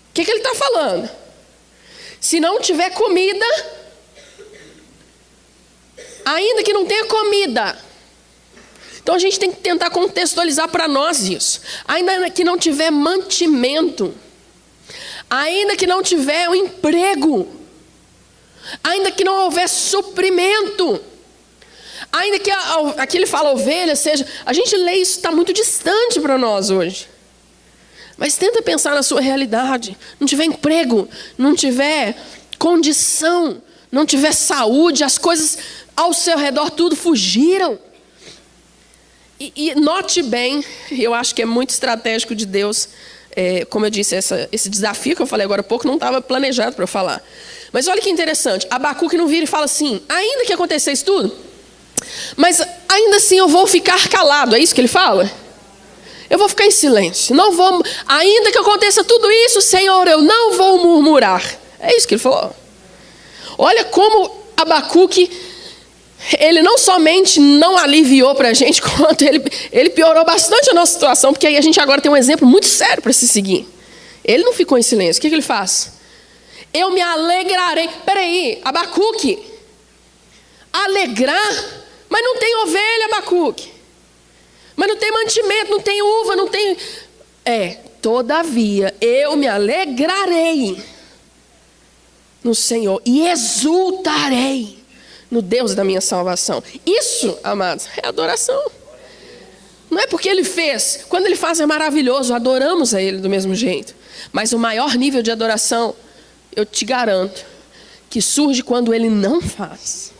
O que ele está falando? Se não tiver comida, ainda que não tenha comida, então a gente tem que tentar contextualizar para nós isso. Ainda que não tiver mantimento, ainda que não tiver um emprego, ainda que não houver suprimento, ainda que aqui ele fala ovelha, seja, a gente lê isso, está muito distante para nós hoje. Mas tenta pensar na sua realidade. Não tiver emprego, não tiver condição, não tiver saúde, as coisas ao seu redor tudo fugiram. E note bem, eu acho que é muito estratégico de Deus, como eu disse, esse desafio que eu falei agora há pouco não estava planejado para eu falar. Mas olha que interessante, Abacuque não vira e fala assim, ainda que aconteça isso tudo, mas ainda assim eu vou ficar calado, é isso que ele fala? Eu vou ficar em silêncio, não vou, ainda que aconteça tudo isso, Senhor, eu não vou murmurar. É isso que ele falou. Olha como Abacuque, ele não somente não aliviou para a gente, quanto ele piorou bastante a nossa situação, porque aí a gente agora tem um exemplo muito sério para se seguir. Ele não ficou em silêncio, o que ele faz? Eu me alegrarei. Peraí, Abacuque, alegrar, mas não tem ovelha, Abacuque. Mas não tem mantimento, não tem uva, não tem... Todavia, eu me alegrarei no Senhor e exultarei no Deus da minha salvação. Isso, amados, é adoração. Não é porque Ele fez. Quando Ele faz é maravilhoso, adoramos a Ele do mesmo jeito. Mas o maior nível de adoração, eu te garanto, que surge quando Ele não faz.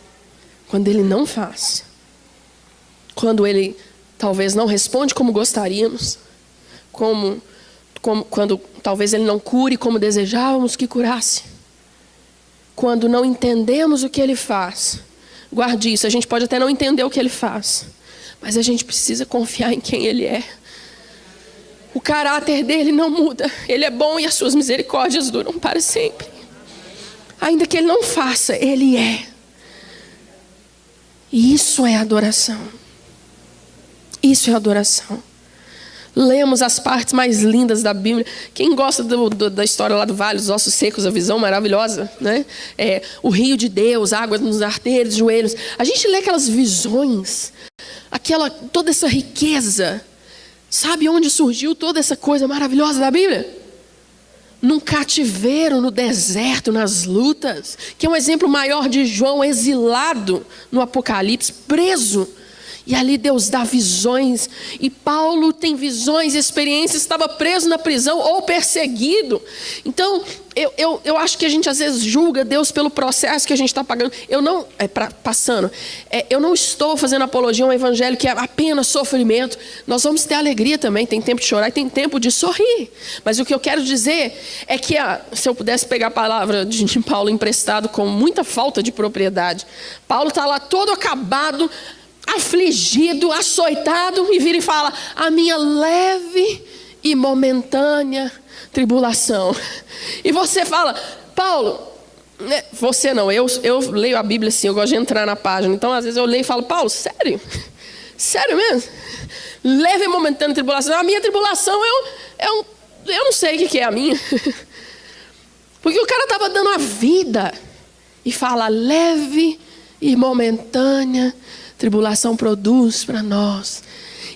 Quando Ele não faz. Quando Ele talvez não responde como gostaríamos. Quando talvez Ele não cure como desejávamos que curasse. Quando não entendemos o que Ele faz. Guarde isso, a gente pode até não entender o que Ele faz. Mas a gente precisa confiar em quem Ele é. O caráter dele não muda. Ele é bom e as suas misericórdias duram para sempre. Ainda que Ele não faça, Ele é. E isso é adoração. Isso é adoração. Lemos as partes mais lindas da Bíblia. Quem gosta da história lá do Vale dos Ossos Secos, a visão maravilhosa, né? O rio de Deus, água nos artérios, joelhos. A gente lê aquelas visões, toda essa riqueza. Sabe onde surgiu toda essa coisa maravilhosa da Bíblia? Num cativeiro, no deserto, nas lutas. Que é um exemplo maior de João exilado no Apocalipse, preso. E ali Deus dá visões. E Paulo tem visões e experiências. Estava preso na prisão ou perseguido. Então, eu acho que a gente às vezes julga Deus pelo processo que a gente está pagando. Passando. Eu não estou fazendo apologia a um evangelho que é apenas sofrimento. Nós vamos ter alegria também. Tem tempo de chorar e tem tempo de sorrir. Mas o que eu quero dizer é que, se eu pudesse pegar a palavra de Paulo emprestado com muita falta de propriedade. Paulo está lá todo acabado, afligido, açoitado, e vira e fala: a minha leve e momentânea tribulação. E você fala: Paulo, você não, eu leio a Bíblia assim, eu gosto de entrar na página, então às vezes eu leio e falo: Paulo, sério? Sério mesmo? Leve e momentânea tribulação. A minha tribulação, eu não sei o que é a minha. Porque o cara estava dando a vida e fala: leve e momentânea tribulação produz para nós.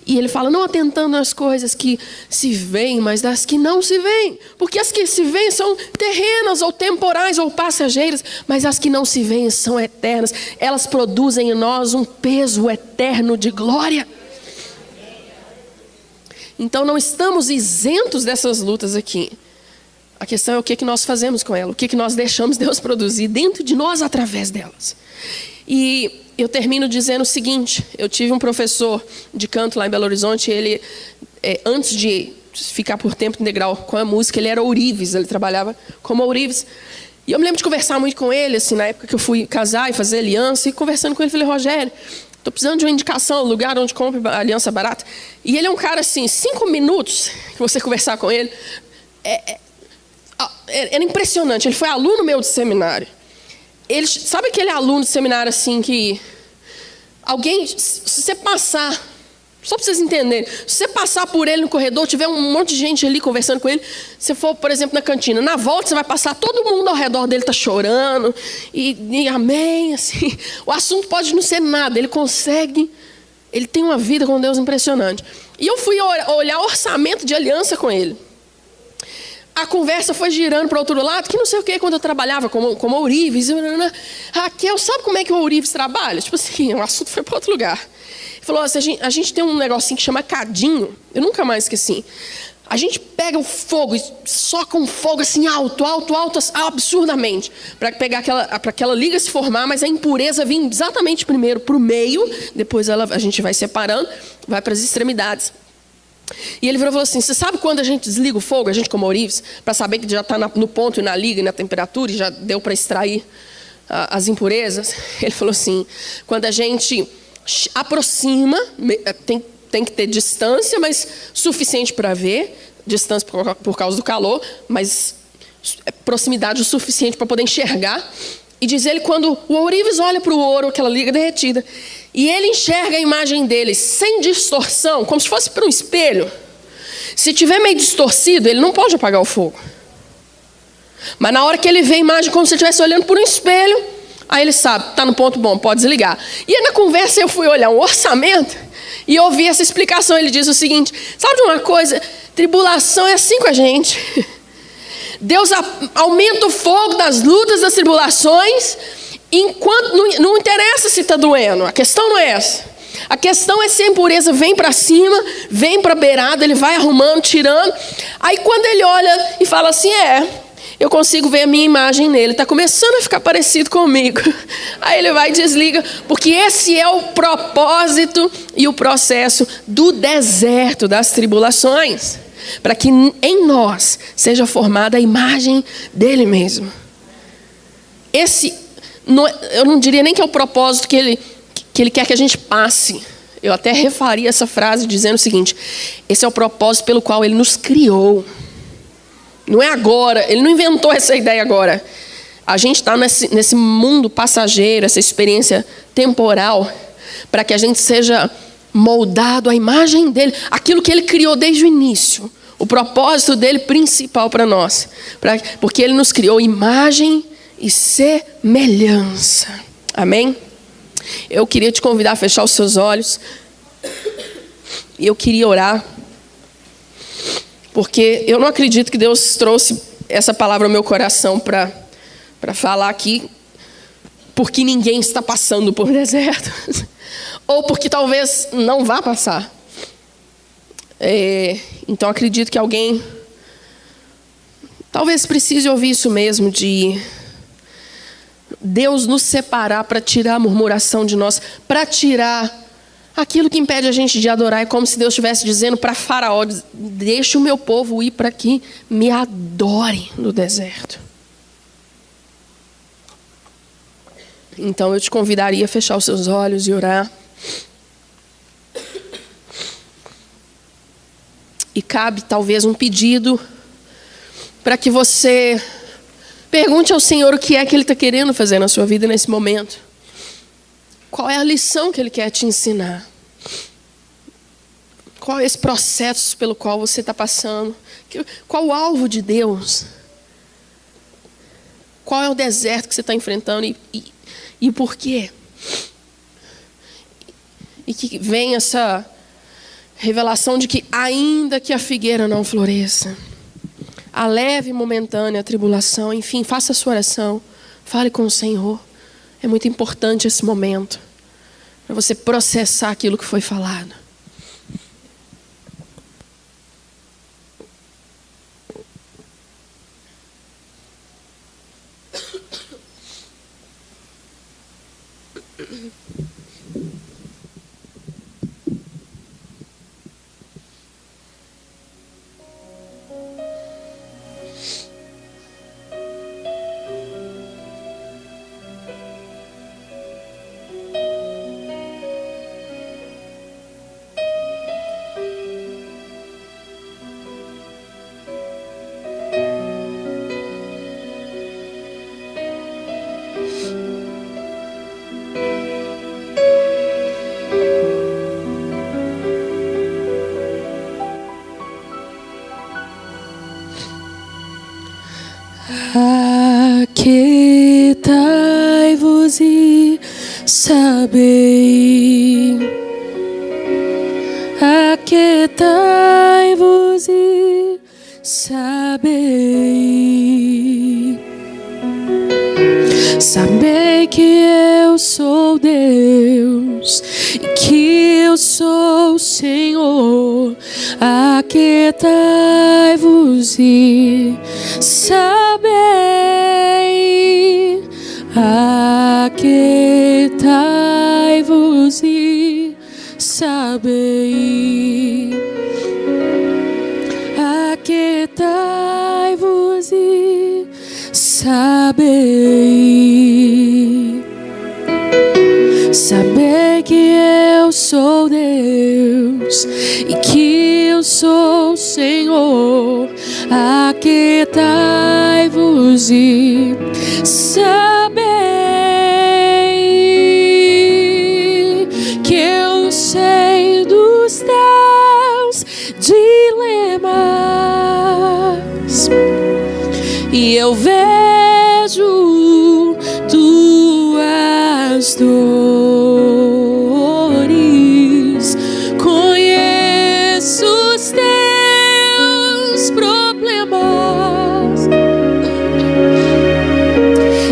E ele fala: não atentando nas coisas que se veem, mas das que não se veem. Porque as que se veem são terrenas, ou temporais, ou passageiras. Mas as que não se veem são eternas. Elas produzem em nós um peso eterno de glória. Então não estamos isentos dessas lutas aqui. A questão é o que nós fazemos com elas. O que nós deixamos Deus produzir dentro de nós através delas. E eu termino dizendo o seguinte: eu tive um professor de canto lá em Belo Horizonte. Ele, antes de ficar por tempo integral com a música, ele era ourives, ele trabalhava como ourives. E eu me lembro de conversar muito com ele, assim, na época que eu fui casar e fazer aliança. E conversando com ele, falei: Rogério, estou precisando de uma indicação, lugar onde compre aliança barata. E ele é um cara assim, 5 minutos que você conversar com ele, Era impressionante. Ele foi aluno meu de seminário. Ele, sabe aquele aluno de seminário assim que alguém, se você passar, só para vocês entenderem, se você passar por ele no corredor, tiver um monte de gente ali conversando com ele, se for, por exemplo, na cantina, na volta você vai passar, todo mundo ao redor dele está chorando, e amém, assim. O assunto pode não ser nada, ele consegue, ele tem uma vida com Deus impressionante. E eu fui olhar o orçamento de aliança com ele. A conversa foi girando para o outro lado, que não sei o que, quando eu trabalhava como ourives. Raquel, sabe como é que o ourives trabalha? Tipo assim, o assunto foi para outro lugar. Ele falou assim, a gente tem um negocinho que chama cadinho, eu nunca mais esqueci. A gente pega o fogo e soca um fogo assim alto, absurdamente, para pegar para aquela liga se formar, mas a impureza vir exatamente primeiro para o meio, depois a gente vai separando, vai para as extremidades. E ele falou assim, você sabe quando a gente desliga o fogo, a gente como ourives, para saber que já está no ponto e na liga e na temperatura, e já deu para extrair as impurezas? Ele falou assim, quando a gente aproxima, tem que ter distância, mas suficiente para ver, distância por causa do calor, mas proximidade o suficiente para poder enxergar. E diz ele, quando o ourives olha para o ouro, aquela liga derretida, e ele enxerga a imagem dele sem distorção, como se fosse para um espelho. Se tiver meio distorcido, ele não pode apagar o fogo. Mas na hora que ele vê a imagem como se ele estivesse olhando por um espelho, aí ele sabe, está no ponto bom, pode desligar. E aí na conversa eu fui olhar um orçamento e ouvi essa explicação. Ele diz o seguinte, sabe de uma coisa? Tribulação é assim com a gente. Deus aumenta o fogo das lutas, das tribulações, enquanto não interessa se está doendo. A questão não é essa. A questão é se a impureza vem para cima, vem para a beirada, ele vai arrumando, tirando. Aí quando ele olha e fala assim, eu consigo ver a minha imagem nele, está começando a ficar parecido comigo. Aí ele vai e desliga, porque esse é o propósito e o processo do deserto, das tribulações. Para que em nós seja formada a imagem dele mesmo. Eu não diria nem que é o propósito que ele quer que a gente passe. Eu até refaria essa frase dizendo o seguinte, esse é o propósito pelo qual ele nos criou. Não é agora, ele não inventou essa ideia agora. A gente está nesse mundo passageiro, essa experiência temporal, para que a gente seja moldado à imagem dele, aquilo que ele criou desde o início. O propósito dele principal para nós. Porque ele nos criou imagem e semelhança. Amém? Eu queria te convidar a fechar os seus olhos. E eu queria orar. Porque eu não acredito que Deus trouxe essa palavra ao meu coração para falar aqui. Porque ninguém está passando por deserto. Ou porque talvez não vá passar. Então acredito que alguém talvez precise ouvir isso mesmo, de Deus nos separar para tirar a murmuração de nós, para tirar aquilo que impede a gente de adorar. É como se Deus estivesse dizendo para Faraó, deixa o meu povo ir para que me adore no deserto. Então eu te convidaria a fechar os seus olhos e orar. E cabe talvez um pedido para que você pergunte ao Senhor o que é que Ele está querendo fazer na sua vida nesse momento. Qual é a lição que Ele quer te ensinar? Qual é esse processo pelo qual você está passando? Qual o alvo de Deus? Qual é o deserto que você está enfrentando e por quê? E que vem essa revelação de que ainda que a figueira não floresça, a leve e momentânea tribulação, enfim, faça a sua oração, fale com o Senhor. É muito importante esse momento, para você processar aquilo que foi falado. e sabei. Aquietai-vos e sabei. Sabei que eu sou Deus e que eu sou o Senhor. Aquietai-vos e sabei. Aquietai-vos e sabei. Aquietai-vos e sabei. Sabei que eu sou Deus e que eu sou o Senhor. Aquietai-vos e sabei que eu sei dos teus dilemas e eu vejo tuas dores, conheço os teus problemas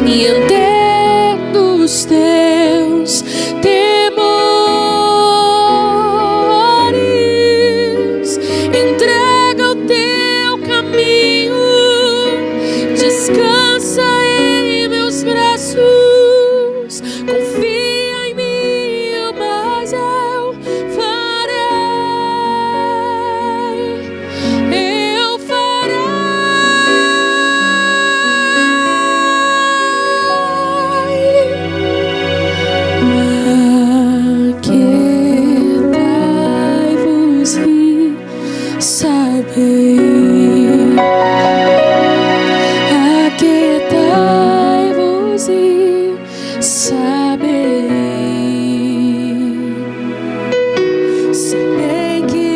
e entendo os teus temores. Entrega o teu caminho, descansa em meus braços, confia em mim, mas eu farei, eu farei. Aquietai-vos e sabei. Aquietai-vos e sabei. Sabei que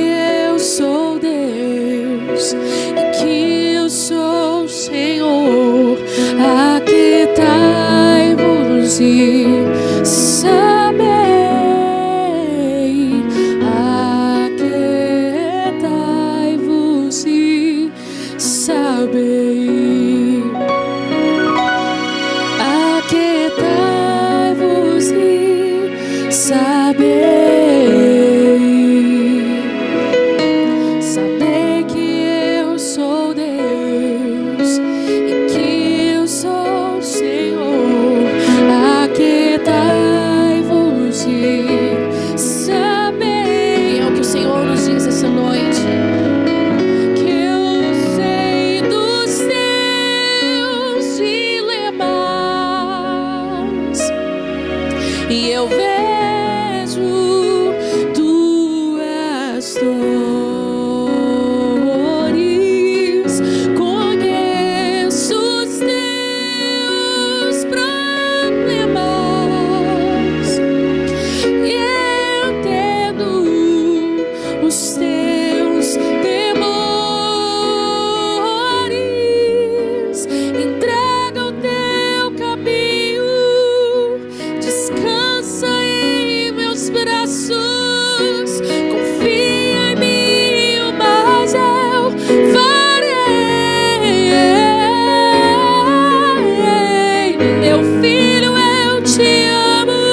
eu sou Deus e que eu sou o Senhor. Aquietai-vos e sabei. Aquietai-vos e sabei. Aquietai-vos e sabei. Sabei que eu sou Deus e que eu sou o Senhor. Aquietai-vos e sabei. É o que o Senhor nos diz essa noite. Que eu sei dos teus dilemas e eu vejo tuas dores, conheço os teus problemas e entendo os teus temores. Entrega o teu caminho, descansa em meus braços, confia em mim, mas eu farei. Meu filho, eu te amo,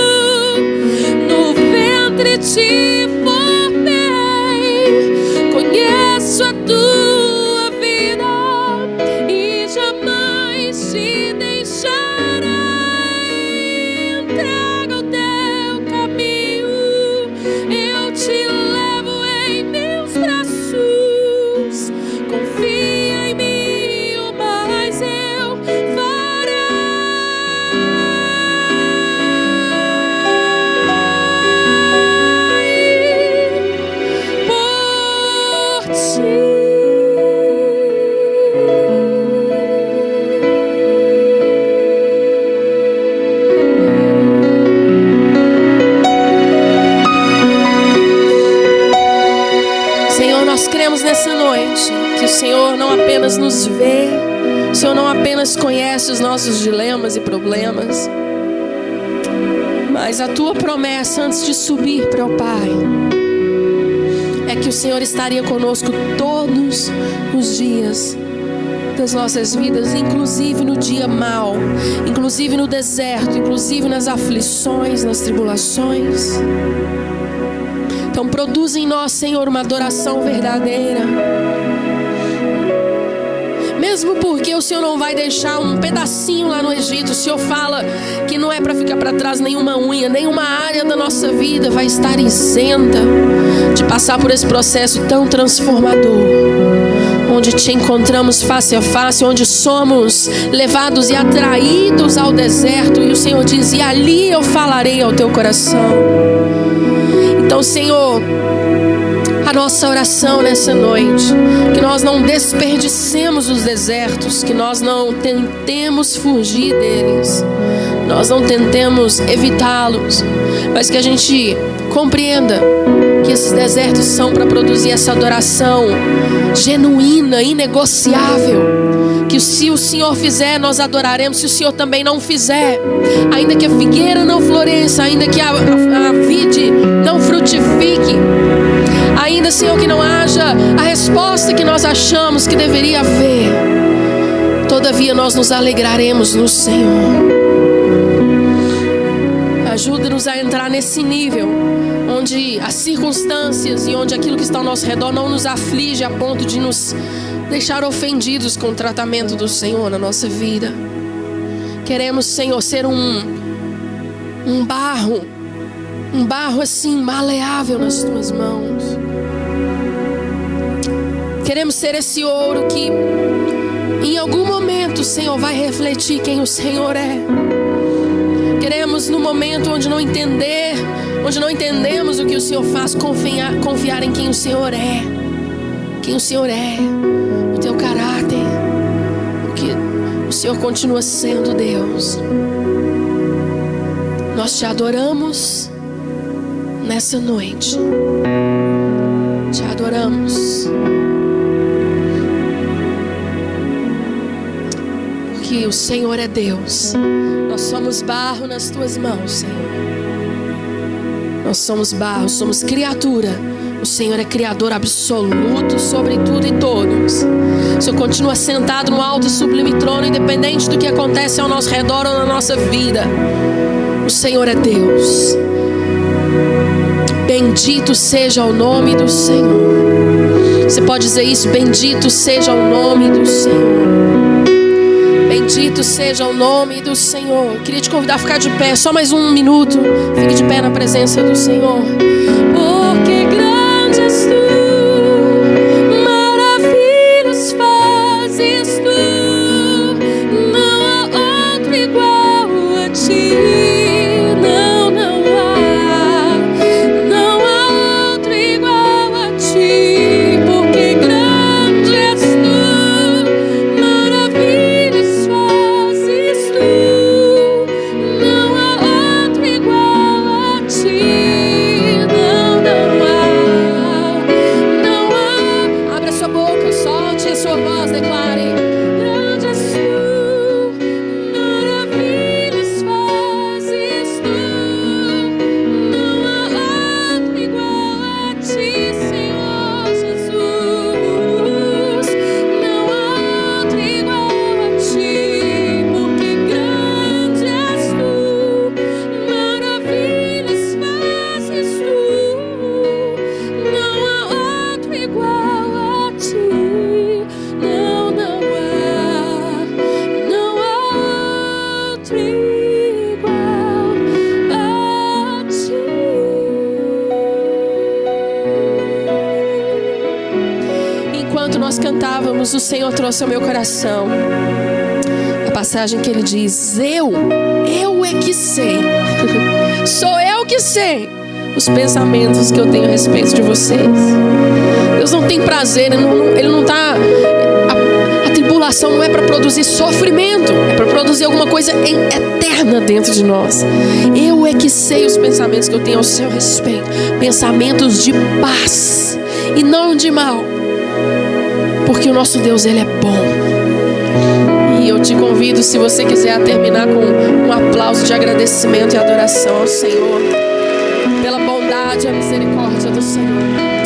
no ventre te formei, conheço a tua vida e jamais te deixarei. Entrega o teu caminho, eu te levo em meus braços, confia em mim, mas eu farei por ti. Senhor, nós cremos nessa noite que o Senhor não apenas nos vê, o Senhor não apenas conhece os nossos dilemas e problemas, Mas a tua promessa antes de subir para o Pai é que o Senhor estaria conosco todos os dias das nossas vidas, inclusive no dia mau, inclusive no deserto, inclusive nas aflições, nas tribulações. Então produz em nós, Senhor, uma adoração verdadeira. Mesmo porque o Senhor não vai deixar um pedacinho lá no Egito. O Senhor fala que não é para ficar para trás nenhuma unha, nenhuma área da nossa vida vai estar isenta de passar por esse processo tão transformador, onde te encontramos face a face, onde somos levados e atraídos ao deserto, e o Senhor diz: e ali eu falarei ao teu coração. Então, Senhor, a nossa oração nessa noite, que nós não desperdicemos os desertos, que nós não tentemos fugir deles, nós não tentemos evitá-los, mas que a gente compreenda que esses desertos são para produzir essa adoração genuína, inegociável. Que se o Senhor fizer, nós adoraremos. Se o Senhor também não fizer, ainda que a figueira não floresça, ainda que a vide não frutifique, ainda, Senhor, que não haja a resposta que nós achamos que deveria haver, todavia nós nos alegraremos no Senhor. Ajuda-nos a entrar nesse nível onde as circunstâncias e onde aquilo que está ao nosso redor não nos aflige a ponto de nos deixar ofendidos com o tratamento do Senhor na nossa vida. Queremos, Senhor, ser um barro assim maleável nas tuas mãos. Queremos ser esse ouro que em algum momento, Senhor, vai refletir quem o Senhor é. Queremos, no momento onde não entendemos o que o Senhor faz, confiar em quem o Senhor é. Quem o Senhor é, o teu caráter, o que o Senhor continua sendo Deus. Nós te adoramos nessa noite. Te adoramos. Porque o Senhor é Deus. Nós somos barro nas tuas mãos, Senhor. Nós somos barro, somos criatura. O Senhor é criador absoluto sobre tudo e todos. O Senhor continua sentado no alto e sublime trono, independente do que acontece ao nosso redor ou na nossa vida. O Senhor é Deus. Bendito seja o nome do Senhor. Você pode dizer isso? Bendito seja o nome do Senhor. Bendito seja o nome do Senhor. Eu queria te convidar a ficar de pé, só mais um minuto. Fique de pé na presença do Senhor. Porque grande és tu, maravilhas fazes tu, não há outro igual a ti. O Senhor trouxe ao meu coração a passagem que ele diz: eu é que sei, sou eu que sei os pensamentos que eu tenho a respeito de vocês. Deus não tem prazer, Ele não está. A tribulação não é para produzir sofrimento, é para produzir alguma coisa eterna dentro de nós. Eu é que sei os pensamentos que eu tenho ao seu respeito, pensamentos de paz e não de mal. Porque o nosso Deus, Ele é bom. E eu te convido, se você quiser, a terminar com um aplauso de agradecimento e adoração ao Senhor pela bondade e a misericórdia do Senhor.